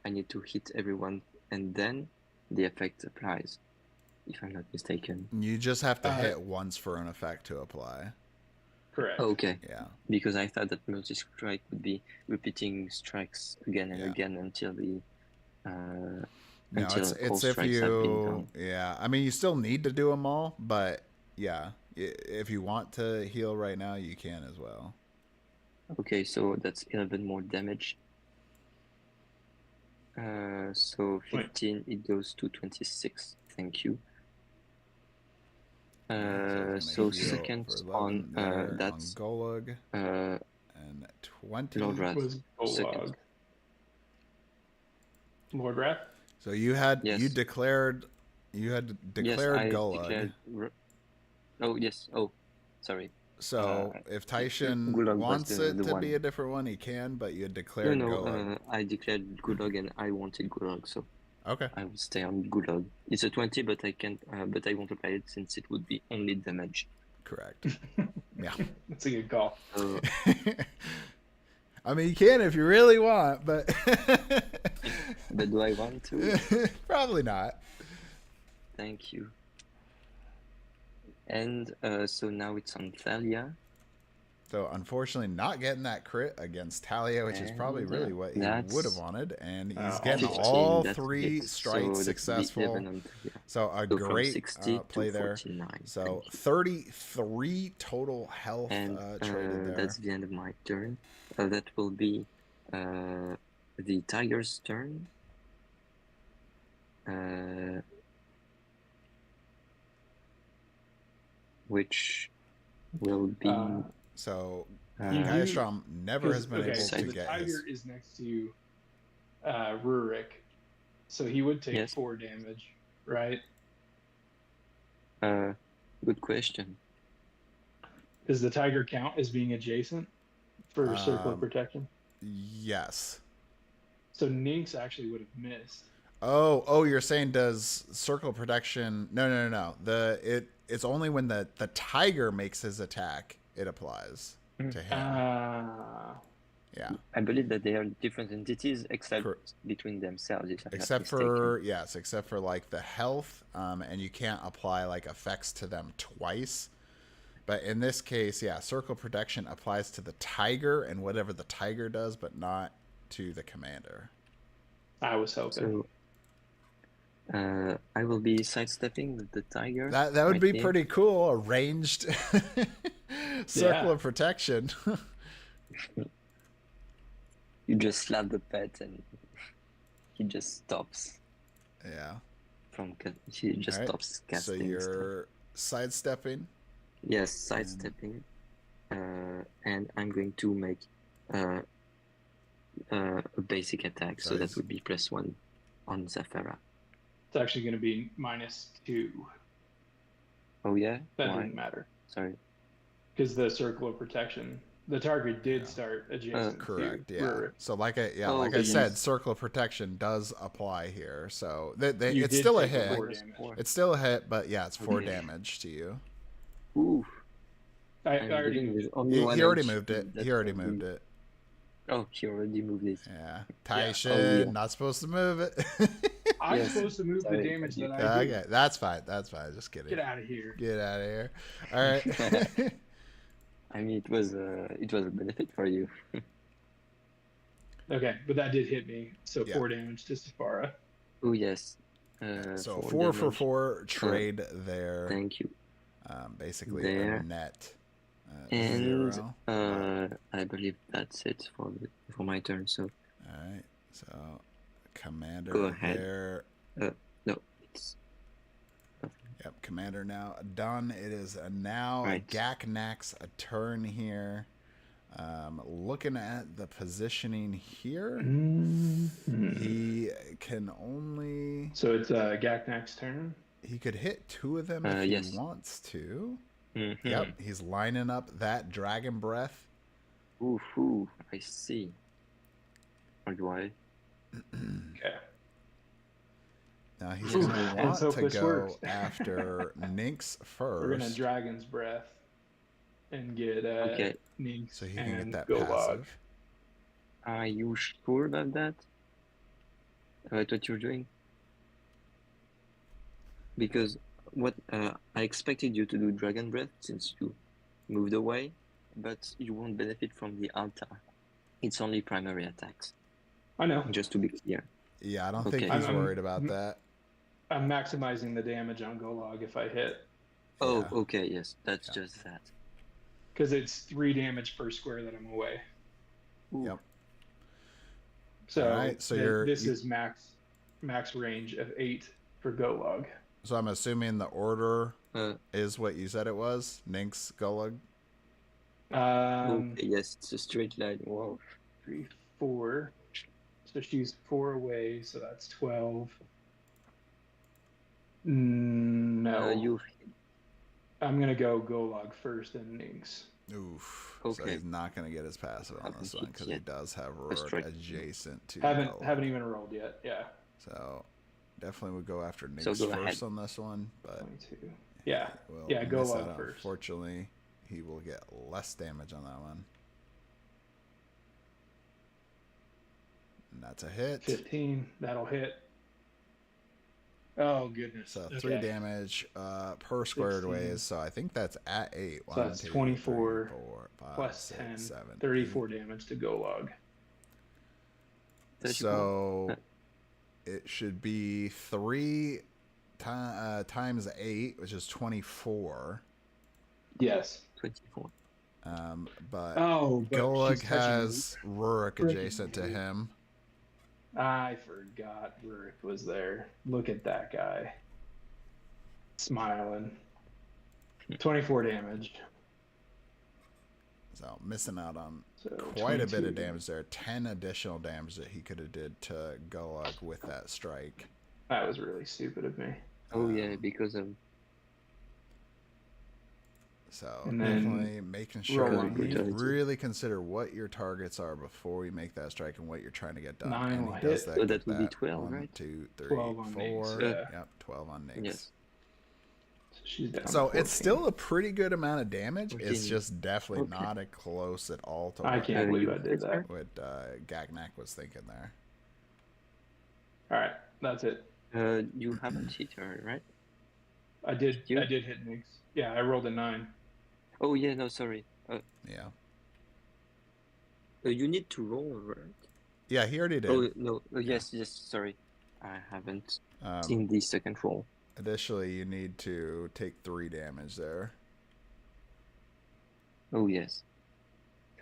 I need to hit everyone, and then the effect applies, if I'm not mistaken. You just have to hit once for an effect to apply. Correct. Okay. Yeah. Because I thought that multi-strike would be repeating strikes again and again until the No, until it's all if strikes have been done. Yeah, I mean, you still need to do them all, but yeah, if you want to heal right now, you can as well. Okay, so that's 11 more damage. So 15, it goes to 26. Thank you. So second on that's on Golag, and 20 Lord Wrath. Was Second. Lord Wrath? So you had Yes. you had declared Golag. Oh yes. Oh, sorry. So if Tyshin Gulag wants was it the to one. be a different one, he can. But you had declared Golag. I declared Gulag and I wanted Gulag, so Okay. I will stay on Gulag. It's a 20, but I can't. But I won't apply it since it would be only damage. Correct. Yeah. That's a good call. I mean, you can if you really want, but But do I want to? Probably not. Thank you. And so now it's on Thalia. So unfortunately, not getting that crit against Talia, which is probably really what he would have wanted, and he's getting 15, all that 3 hits. strikes So successful. So a So great 60 play to there. 49. So 33 total health And traded there. that's the end of my turn. That will be the tiger's turn. Which will be so Gaistrom never has been able to the get tiger his. is next to Rurik, so he would take Yes. 4 damage, right? Good question. Does the tiger count as being adjacent for circle of protection? Yes. So Nynx actually would have missed. Oh, you're saying does circle protection? No. It's only when the tiger makes his attack it applies to him. Yeah. I believe that they are different entities, except Correct. between themselves. If I'm Except not for mistaken. yes, except for like the health, and you can't apply like effects to them twice. But in this case, yeah, circle protection applies to the tiger and whatever the tiger does, but not to the commander. I was hoping. So I will be sidestepping with the tiger. That would right be here. pretty cool. A ranged circle Yeah. of protection. You just slap the pet and he just stops. Yeah. He just All right. stops casting. So you're sidestepping. Yes, sidestepping. And I'm going to make a basic attack. So that would be +1 on Zafara. It's actually going to be -2. Oh yeah? That Why? didn't matter. Sorry. Because the circle of protection, the target did start adjacent Correct. to Yeah. Rurik. So like I yes. said, circle of protection does apply here. So You it's did still a take hit. 4 damage. It's still a hit, but yeah, it's 4 Okay. damage to you. Ooh. I I'm already dealing moved with it. only He one already HP. moved it. That He already will moved be- it. Oh, he already moved it. Yeah. Tyshin, Oh, yeah. not supposed to move it. I'm Yes. supposed to move Sorry. the damage that I do. Okay, that's fine. That's fine. Just kidding. Get out of here. Get out of here. All right. I mean, it was a benefit for you. Okay, but that did hit me. So Yeah. 4 damage to Safara. Oh yes. So 4 4 for damage. 4 trade there. Thank you. Basically There. a net And 0. I believe that's it for my turn. So All right. So commander Go ahead. there. no, it's Yep, commander now done. It is now Right. Gaknax a turn here. Looking at the positioning here, he can only So it's Gaknak's turn. he could hit 2 of them if yes. he wants to. Mhm. Yep, he's lining up that dragon breath. Ooh, I see. Or do I? Okay. Now he's Ooh, going to let's want hope to this go works. after Nynx We're gonna first, Dragon's Breath and get Okay. Nynx so he can and get that Golog. passive. Are you sure about that? About what you're doing? Because what I expected you to do Dragon Breath since you moved away, but you won't benefit from the Alta. It's only primary attacks. I know. Just to be clear. Yeah, I don't think Okay. he's I'm- worried about that. I'm maximizing the damage on Golog if I hit, Oh, Yeah. okay, yes, that's Yeah. just that. because it's 3 damage per square that I'm away. Ooh. Yep. So, Alright, so this is max range of 8 for Golog. So I'm assuming the order Uh, is what you said it was. Nynx, Gulag. okay, yes, it's a straight line. Wow. 3, 4. So she's 4 away, so that's 12. No. I'm going to go Golog first and Nynx. Oof. So Okay. he's not going to get his passive on this one because he Yet. does have That's Rourke right. adjacent to Haven't Gulag. even rolled yet. Yeah. So definitely would go after Nynx So go first ahead. on this one, but 22. Yeah. will Yeah, miss Gulag out. first. Unfortunately, he will get less damage on that one. And that's a hit. 15. That'll hit. Oh, goodness. So 3 Okay. damage per squared 16. ways. So I think that's at 8. So that's 24 plus 10. 7, 34 damage to Golog. So it should be 3 times 8, which is 24. Yes. 24. But Oh, but Gulag she's touching- has Rurik Rurik adjacent to him. I forgot Rurik was there. Look at that guy. Smiling. 24 damage. So missing out on So quite a bit 22. of damage there. 10 additional damage that he could have did to Gulag with that strike. That was really stupid of me. Oh yeah, because of So And then definitely making sure roll that on you brutality. really consider what your targets are before you make that strike and what you're trying to get done. 9 and will he does hit. that. So with that would be 12, 1, right? 2, 3, 12 on 4. Nynx, yeah. Yep, 12 on Nynx. yes. So She's down. So 14. it's still a pretty good amount of damage. 14. It's just definitely Okay. not a close at all to I what, can't believe you I did that. what Gagnak was thinking there. All right, that's it. You haven't hit her, right? I did. You? I did hit Nix. Yeah, I rolled a 9. Oh yeah, no, sorry. Yeah. You need to roll, right? Yeah, he already did. Oh no, yes, sorry. I haven't seen the second roll. Additionally, you need to take 3 damage there. Oh yes.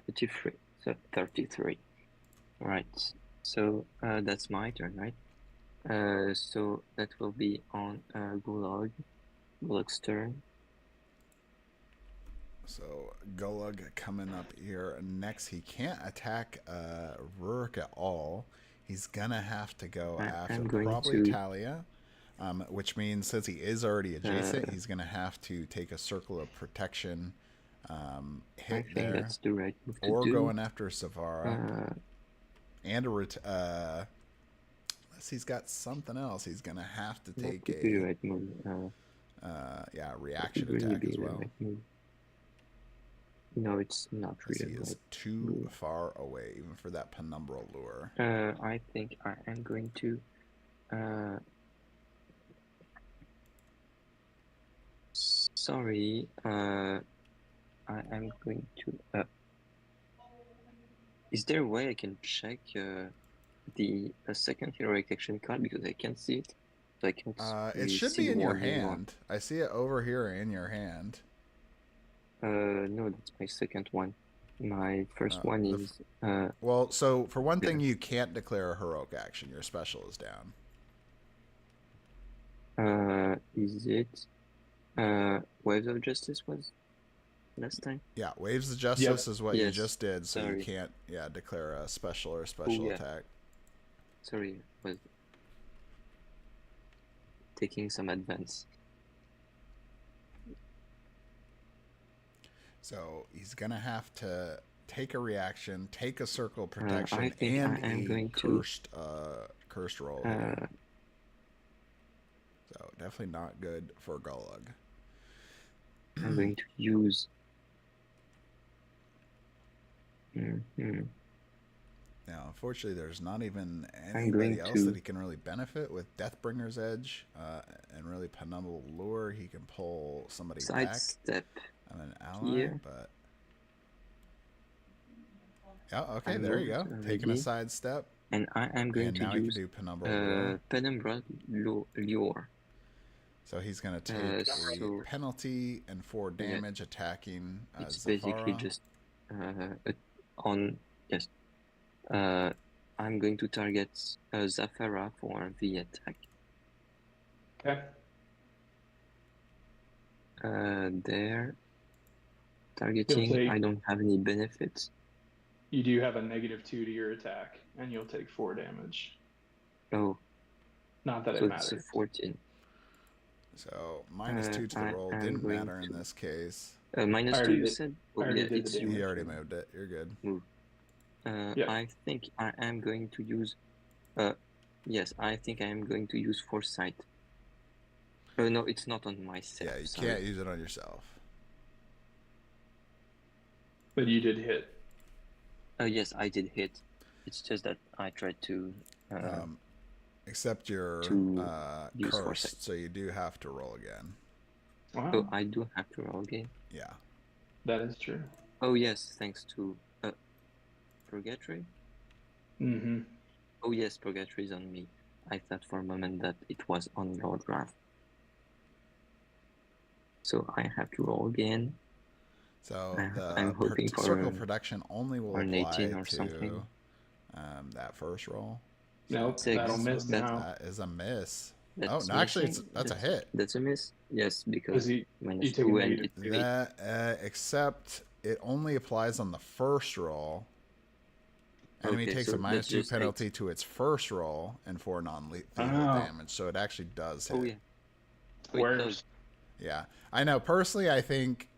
33. So 33. Right. So that's my turn, right? So that will be on Gulag's turn. So Gulag coming up here next. He can't attack Rurik at all. He's gonna have to go after probably Talia, which means since he is already adjacent, he's gonna have to take a circle of protection hit I think there, that's the right move to or do. going after Savara, and unless he's got something else, he's gonna have to take a right move. reaction attack as well. Right. No, it's not really. He is too far away, even for that penumbral lure. I think I am going to. Sorry. I am going to. Is there a way I can check the second heroic action card, because I can't see it? So I can't. It should be in your hand. I see it over here in your hand. No, that's my second one. My first one is. Well, so for one thing, you can't declare a heroic action. Your special is down. Is it? Waves of Justice was last time? Yeah, Waves of Justice is what you just did, so Sorry. you can't declare a special or special attack. Sorry, was taking some advance. So he's gonna have to take a reaction, take a circle of protection, I think and I am a going cursed roll. So definitely not good for Gulag. I'm going to use. Now, unfortunately, there's not even anybody else that he can really benefit with Deathbringer's Edge and really Penumbral Lure. He can pull somebody back. Sidestep. I'm an ally, Here. but yeah, okay, there you go. Taking a sidestep. And I am going to use do Penumbral Lure. So he's going to take a penalty and 4 damage attacking It's Zafara. basically just on. Yes. I'm going to target Zafara for the attack. Okay. There. Targeting. I don't have any benefits. You do have a -2 to your attack, and you'll take 4 damage. Oh. Not that So it matters. it's a 14. So -2 to the roll didn't matter in this case. -2 you said? Oh, yeah, it's you. He already moved it. You're good. Move. I think I am going to use. Yes, I think I am going to use Foresight. No, it's not on myself. Yeah, you can't use it on yourself. But you did hit. Yes, I did hit. It's just that I tried to. Except you're use cursed, Foresight. so you do have to roll again. Wow. Oh, I do have to roll again. Yeah. That is true. Oh yes, thanks to Purgatory. Mm-hmm. Oh yes, Purgatory is on me. I thought for a moment that it was on Lord Wrath. So I have to roll again. So I'm hoping for circle production only will apply 18 or to something. That first roll. Nope, Six. that'll miss now. That is a miss. That's no, actually, missing. that's a hit. That's a miss. Yes, because you -2 take a and negative. it's 3. That, except it only applies on the first roll. Enemy Okay, takes so a that's -2 just penalty to its first roll and 4 non-lethal damage, so it actually does hit. Oh yeah. Where's Yeah, I know. Personally, I think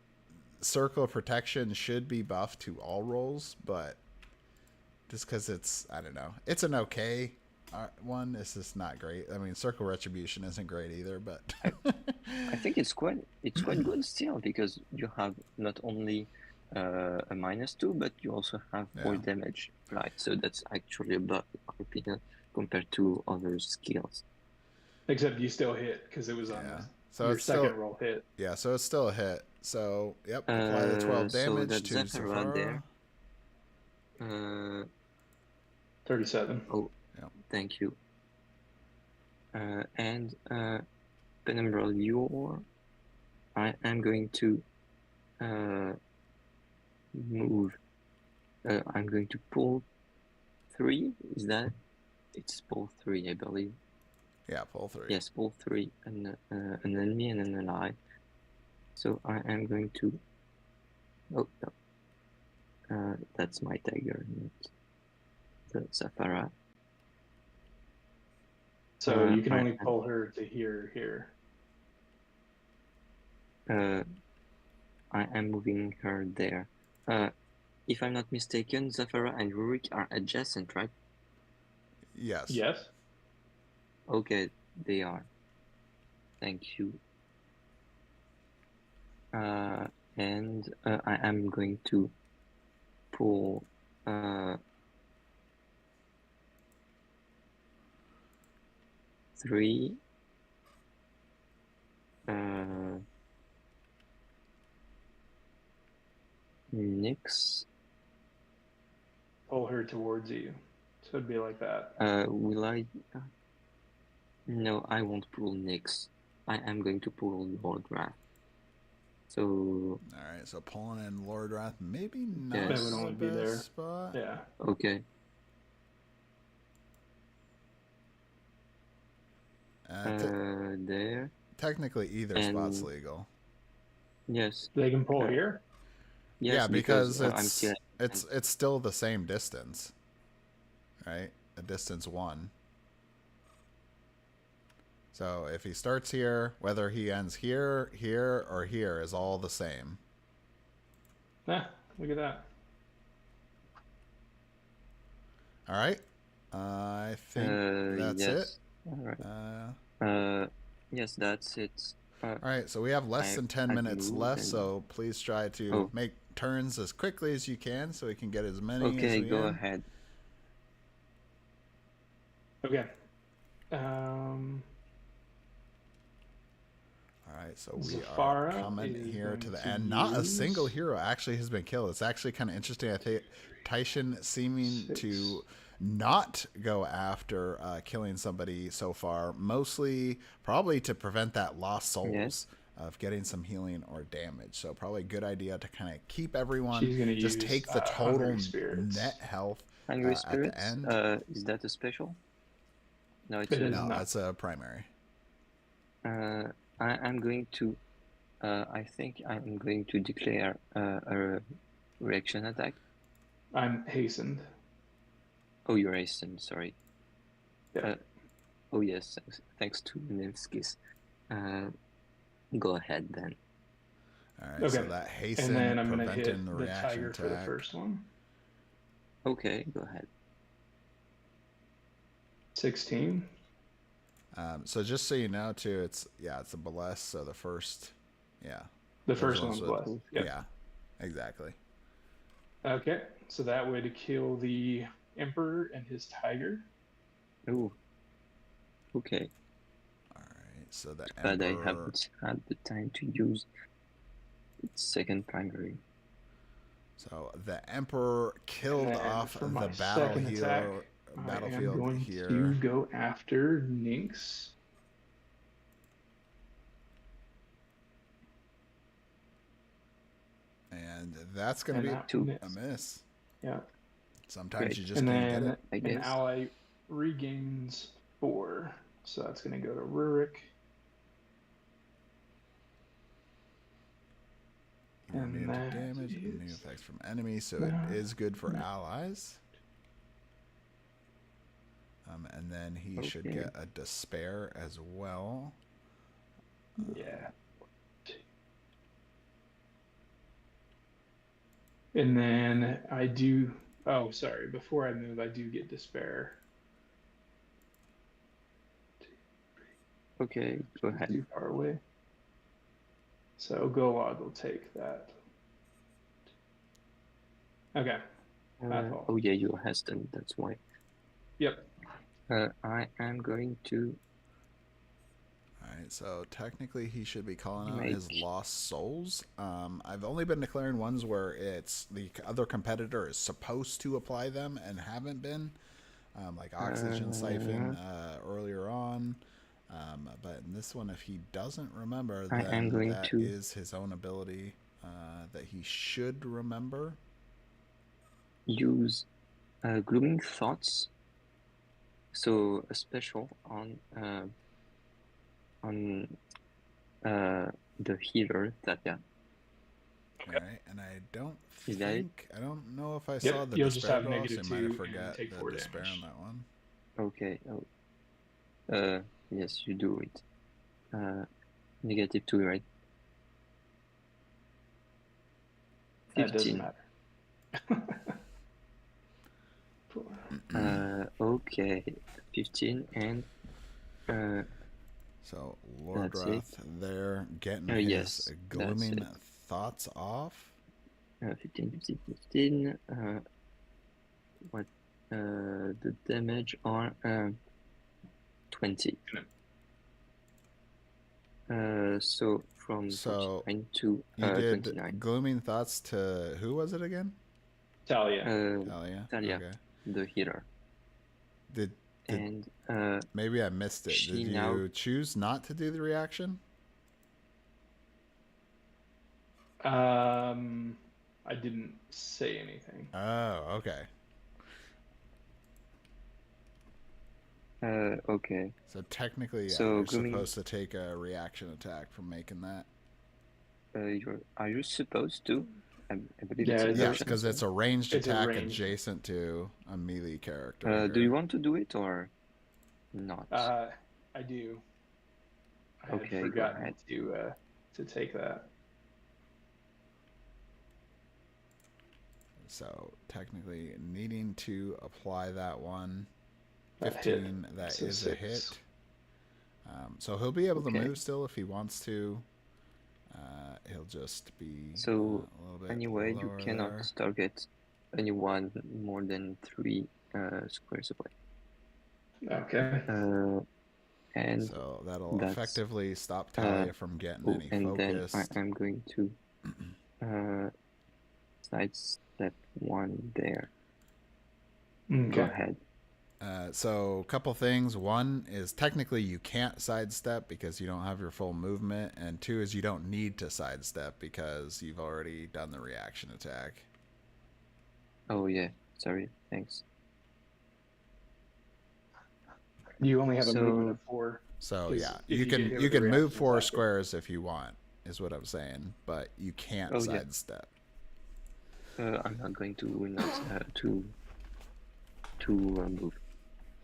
Circle of Protection should be buffed to all rolls, but just because it's, I don't know, it's an okay one is just not great. I mean, Circle Retribution isn't great either, but I think it's quite good still, because you have not only a -2, but you also have more damage, right? So that's actually a buff, in my opinion, compared to other skills. Except you still hit because it was on so your it's second still, roll hit. Yeah, so it's still a hit. So yep, apply the 12 So damage that's to Zephyra Zafara. 37. Oh, thank you. And Penumbral Lure, I am going to move. I'm going to pull 3. Is that? It's pull 3, I believe. Yeah, pull 3. Yes, pull 3, and an enemy and an ally. So I am going to. Oh no, that's my tiger, not the Zafara. So you can only pull her to here. I am moving her there. If I'm not mistaken, Zafara and Rurik are adjacent, right? Yes. Yes. Okay, they are. Thank you. And I am going to pull 3. Nyx. Pull her towards you. So it'd be like that. Will I? No, I won't pull Nyx. I am going to pull Lord Wrath. So. Alright, so pulling in Lord Wrath, maybe not Yes. That would only the be there. best spot. Yeah. Okay. There. Technically, either spot's legal. Yes. They can pull here? Yes, yeah, because I'm it's still the same distance, right? A distance 1. So if he starts here, whether he ends here, here, or here is all the same. Look at that. All right. I think that's it. All right. Yes, that's it. All right, so we have less than 10 minutes left, so please try to make turns as quickly as you can so we can get as many as we can. Okay, go ahead. Okay. All right, so we Zafara are coming here to the end. Not a single hero actually has been killed. It's actually kind of interesting. I think Tyshin seeming to not go after killing somebody so far, mostly probably to prevent that lost souls of getting some healing or damage. So probably a good idea to kind of keep everyone, just take the total net health Hungry at the end. Is that a special? No, it's no, that's a primary. I'm going to, I think I'm going to declare a reaction attack. I'm hastened. Oh, you're hastened, sorry. Yeah. Oh, yes, thanks to Nevskis. Go ahead then. All right, so that hasten, and then I'm going to hit the the reaction tiger attack. for the first one. Okay, go ahead. 16. So just so you know, too, it's a bless. So the first, the first one's blessed. Yep. Yeah, exactly. Okay, so that would kill the Emperor and his tiger. Ooh. Okay. All right, so the But Emperor... I haven't had the time to use its second primary. So the Emperor killed off the battlefield here. I am going to go after Nynx. And that's going to be a miss. Yeah. Sometimes you just can't get it. I guess. An ally regains 4. So that's going to go to Rurik. Immune to damage, immune effects from enemies, so it is good for allies. And then he should get a despair as well. Yeah. And then I do... Oh, sorry. Before I move, I do get despair. Okay, go ahead. Too far away. So Golog will take that. Okay. Oh yeah, you're hesitant. That's why. Yep. I am going to. Alright, so technically he should be calling out Make- his lost souls. I've only been declaring ones where it's the other competitor is supposed to apply them and haven't been. Like Oxygen Siphon earlier on. But in this one, if he doesn't remember, I am then going that to- is his own ability that he should remember. Use Glooming Thoughts. So a special on the healer Tatya. Alright, and I don't Is that it? think, I don't know if I Yep, saw the you'll just despair have draw, so -2 you might have and forgot take the 4 despair damage. on that one. Okay. Oh. Yes, you do it. -2, right? That doesn't 15. matter. Okay, 15 and So Lord That's Wrath there getting yes, his that's glooming it. thoughts off. 15. What? The damage on 20. So from So 49 to You did 29. glooming thoughts to who was it again? Talia. Talia. Talia, Okay. the healer. Did And maybe I missed it? she Did you now- choose not to do the reaction? I didn't say anything. Oh, okay. okay. So technically, yeah, So you're glooming- supposed to take a reaction attack from making that. Are you supposed to? I believe Yeah, it's it's an Yes, option. because it's a ranged It's a attack ranged. adjacent to a melee character. Do you want to do it or not? I do. I Okay, had go forgotten ahead. to take that. So technically, needing to apply that one. That 15, hit. that So is a 6. hit. So he'll be able to Okay. move still if he wants to. He'll just be So, a little bit Anyway, you lower cannot there. target anyone more than 3 squares away. Okay. And So that'll that's, effectively stop Talia from getting any and then focus. I'm going to sidestep 1 there. Go Okay. ahead. So a couple things. One is technically you can't sidestep because you don't have your full movement, and 2 is you don't need to sidestep because you've already done the reaction attack. Oh yeah, sorry, thanks. You only have a So- movement of 4. So 'Cause yeah, if you you can get hit you with a can move reaction 4 attack, squares if you want, is what I'm saying, but you can't Oh, yeah. sidestep. I'm not going to move.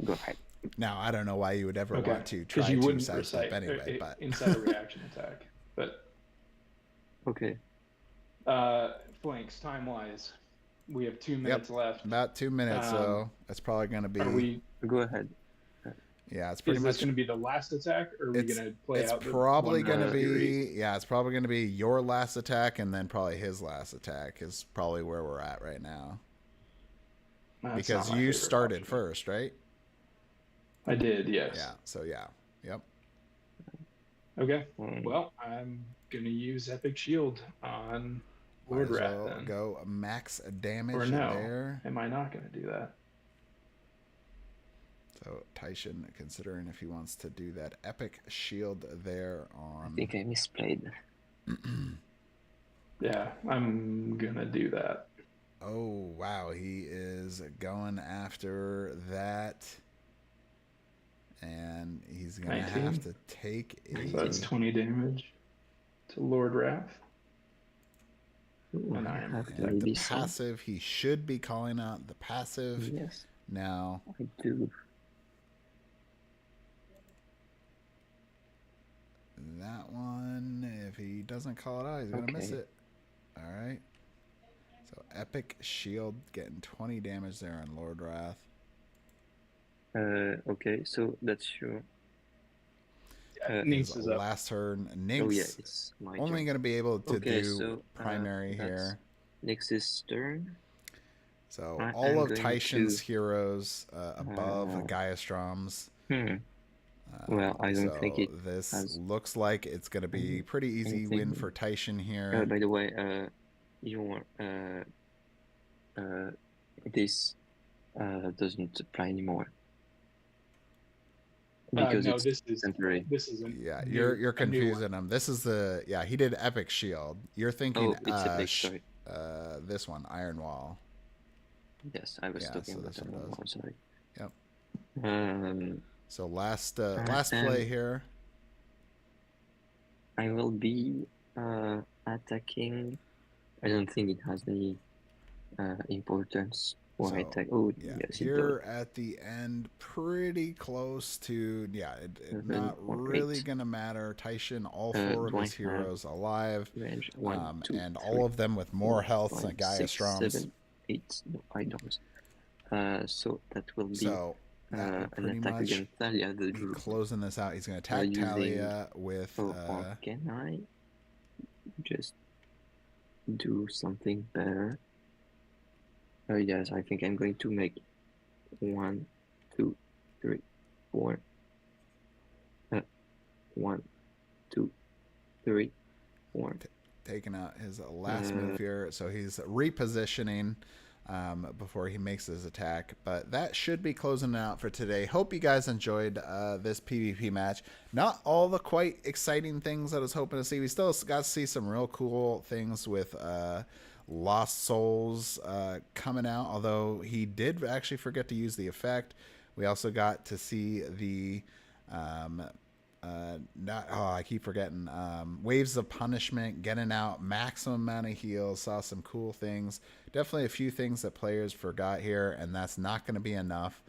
Go ahead. Now I don't know why you would ever Okay. want to Because try you to wouldn't sidestep recite anyway, but inside a reaction attack. But Okay. flanks time wise, we have 2 minutes left. about 2 minutes, so it's probably going to be. Are we? Go ahead. Yeah, it's pretty Is much. this going to be the last attack, or are we It's going to play it's out? probably going going to be. Yeah, it's probably going to be your last attack, and then probably his last attack is probably where we're at right now. Because you started first, right? I did, yes. Yeah. So yeah. Yep. Okay. Mm. Well, I'm gonna use Epic Shield on Might Lord as Wrath well then. go max damage Or no? there. Am I not gonna do that? So Tyshin considering if he wants to do that epic shield there I on. think I misplayed. Yeah, I'm gonna do that. Oh wow, he is going after that, and he's gonna 19. have to take a. So that's 20 damage to Lord Wrath. Ooh, And I I am- have And the maybe some. passive, he should be calling out the passive Yes, now. I do. That one, if he doesn't call it out, he's gonna miss Okay. it. All right. So epic shield getting 20 damage there on Lord Wrath. Okay, so that's your. Nix is up. last turn. Nix Oh yeah, it's my only turn. going to be able to Okay, do so primary that's here. Nix's turn. So I all am of going Tyshin's to- heroes above Gaiastrom's. Well, I don't so think it this has looks like it's going to be pretty easy anything. win for Tyshin here. By the way, your this doesn't apply anymore because No, it's this is temporary. this is Yeah, new, you're confusing them. This is the he did Epic Shield. You're thinking it's Epic, sorry. This one, Iron Wall. Yes, I was talking so about this one Iron does. Wall, sorry. Yep. So last play here. I will be attacking. I don't think it has any importance for attack. Oh, yeah, yes, here at the end, pretty close to not really gonna matter. Tyshin, all four of his heroes alive, range? 1, 2, and 3, all of them with more 4, health 5, than Gaiastrom's. 6, 7, 8. No, I don't. So that will be So that would pretty an attack much against Thalia, the druid. Closing this out, he's gonna attack Talia with. Or can I just do something better? Oh yes, I think I'm going to make 1, 2, 3, 4. 1, 2, 3, 4. Taking out his last move here, so he's repositioning before he makes his attack. But that should be closing it out for today. Hope you guys enjoyed this PvP match. Not all the quite exciting things that I was hoping to see. We still got to see some real cool things with Lost Souls coming out, although he did actually forget to use the effect. We also got to see the I keep forgetting Waves of Punishment, getting out maximum amount of heals. Saw some cool things. Definitely a few things that players forgot here, and that's not going to be enough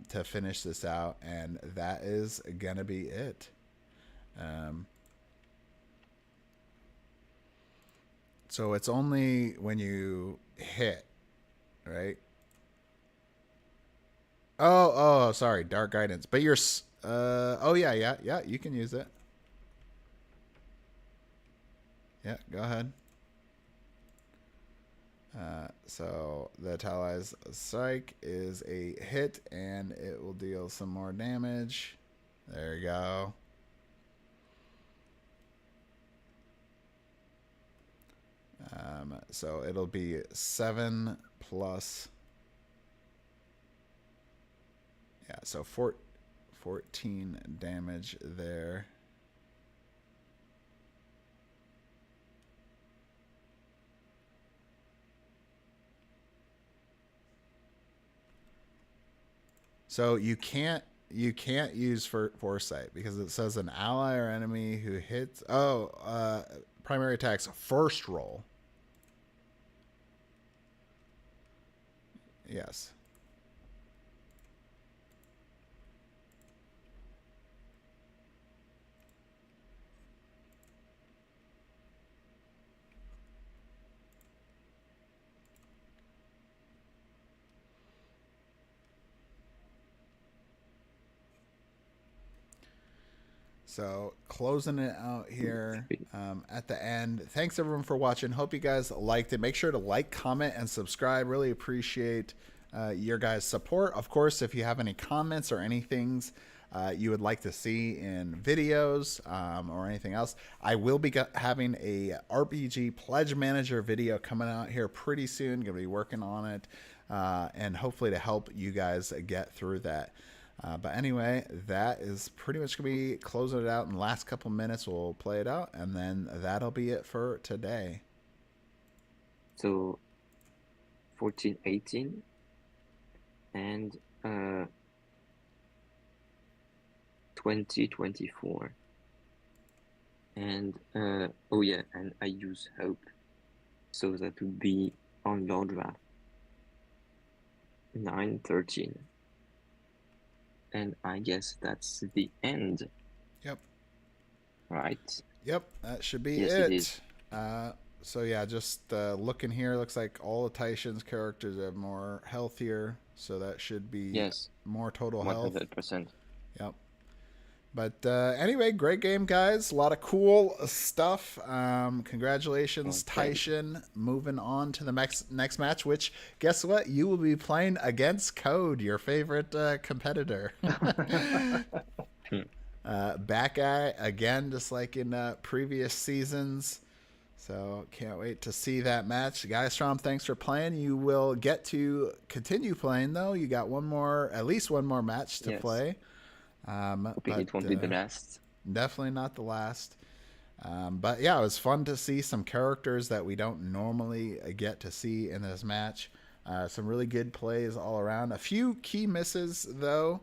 to finish this out, and that is gonna be it. So it's only when you hit, right? Oh, sorry, Dark Guidance. But you're, oh yeah, you can use it. Yeah, go ahead. So the Tanares Strike is a hit, and it will deal some more damage. There you go. So it'll be 7 plus. Yeah, so 14 damage there. So you can't use foresight because it says an ally or enemy who hits primary attacks first roll. Yes. So closing it out here at the end. Thanks everyone for watching. Hope you guys liked it. Make sure to like, comment, and subscribe. Really appreciate your guys' support. Of course, if you have any comments or anything you would like to see in videos or anything else, I will be having a RPG Pledge Manager video coming out here pretty soon. Going to be working on it and hopefully to help you guys get through that. But anyway, that is pretty much going to be closing it out in the last couple minutes. We'll play it out, and then that'll be it for today. So 14, 18, and 20, 24. And, oh yeah, and I use Hope. So that would be on Lord Draft. 9, 13. And I guess that's the end. Yep. Right. Yep, that should be yes, it. It is. So yeah, just looking here, looks like all of Tyshin's characters have more health here, so that should be more total health. 100%. Yep. But anyway, great game, guys. A lot of cool stuff. Congratulations, Tyshin. Moving on to the next match, which, guess what? You will be playing against Code, your favorite competitor. Back guy again, just like in previous seasons. So can't wait to see that match. Guys, Strom, thanks for playing. You will get to continue playing, though. You got at least one more match to play. Hoping it won't be the last. Definitely not the last. But yeah, it was fun to see some characters that we don't normally get to see in this match. Some really good plays all around. A few key misses, though.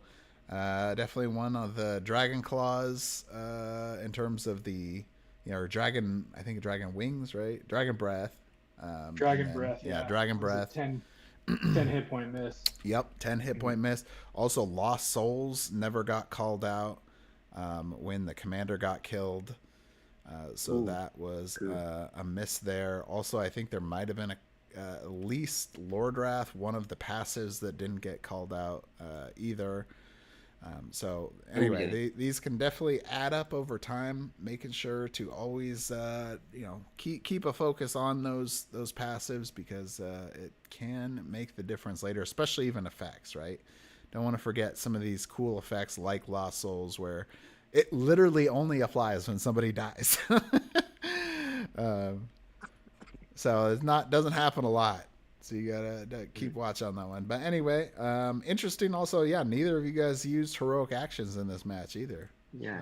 Definitely one of the Dragon Claws in terms of the, Dragon, I think Dragon Wings, right? Dragon Breath. Dragon Breath, yeah. Dragon Breath. 10 hit point miss. Yep, 10 hit point miss. Also, Lost Souls never got called out when the commander got killed. So that was a miss there. Also, I think there might have been at least Lord Wrath, one of the passives that didn't get called out either. So anyway, these can definitely add up over time, making sure to always, keep a focus on those passives, because it can make the difference later, especially even effects, right? Don't want to forget some of these cool effects like Lost Souls, where it literally only applies when somebody dies. So doesn't happen a lot. So you gotta keep watch on that one. But anyway, interesting also, neither of you guys used heroic actions in this match either. Yeah.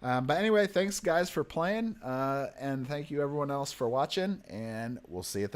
So. But anyway, thanks guys for playing, and thank you everyone else for watching, and we'll see you at the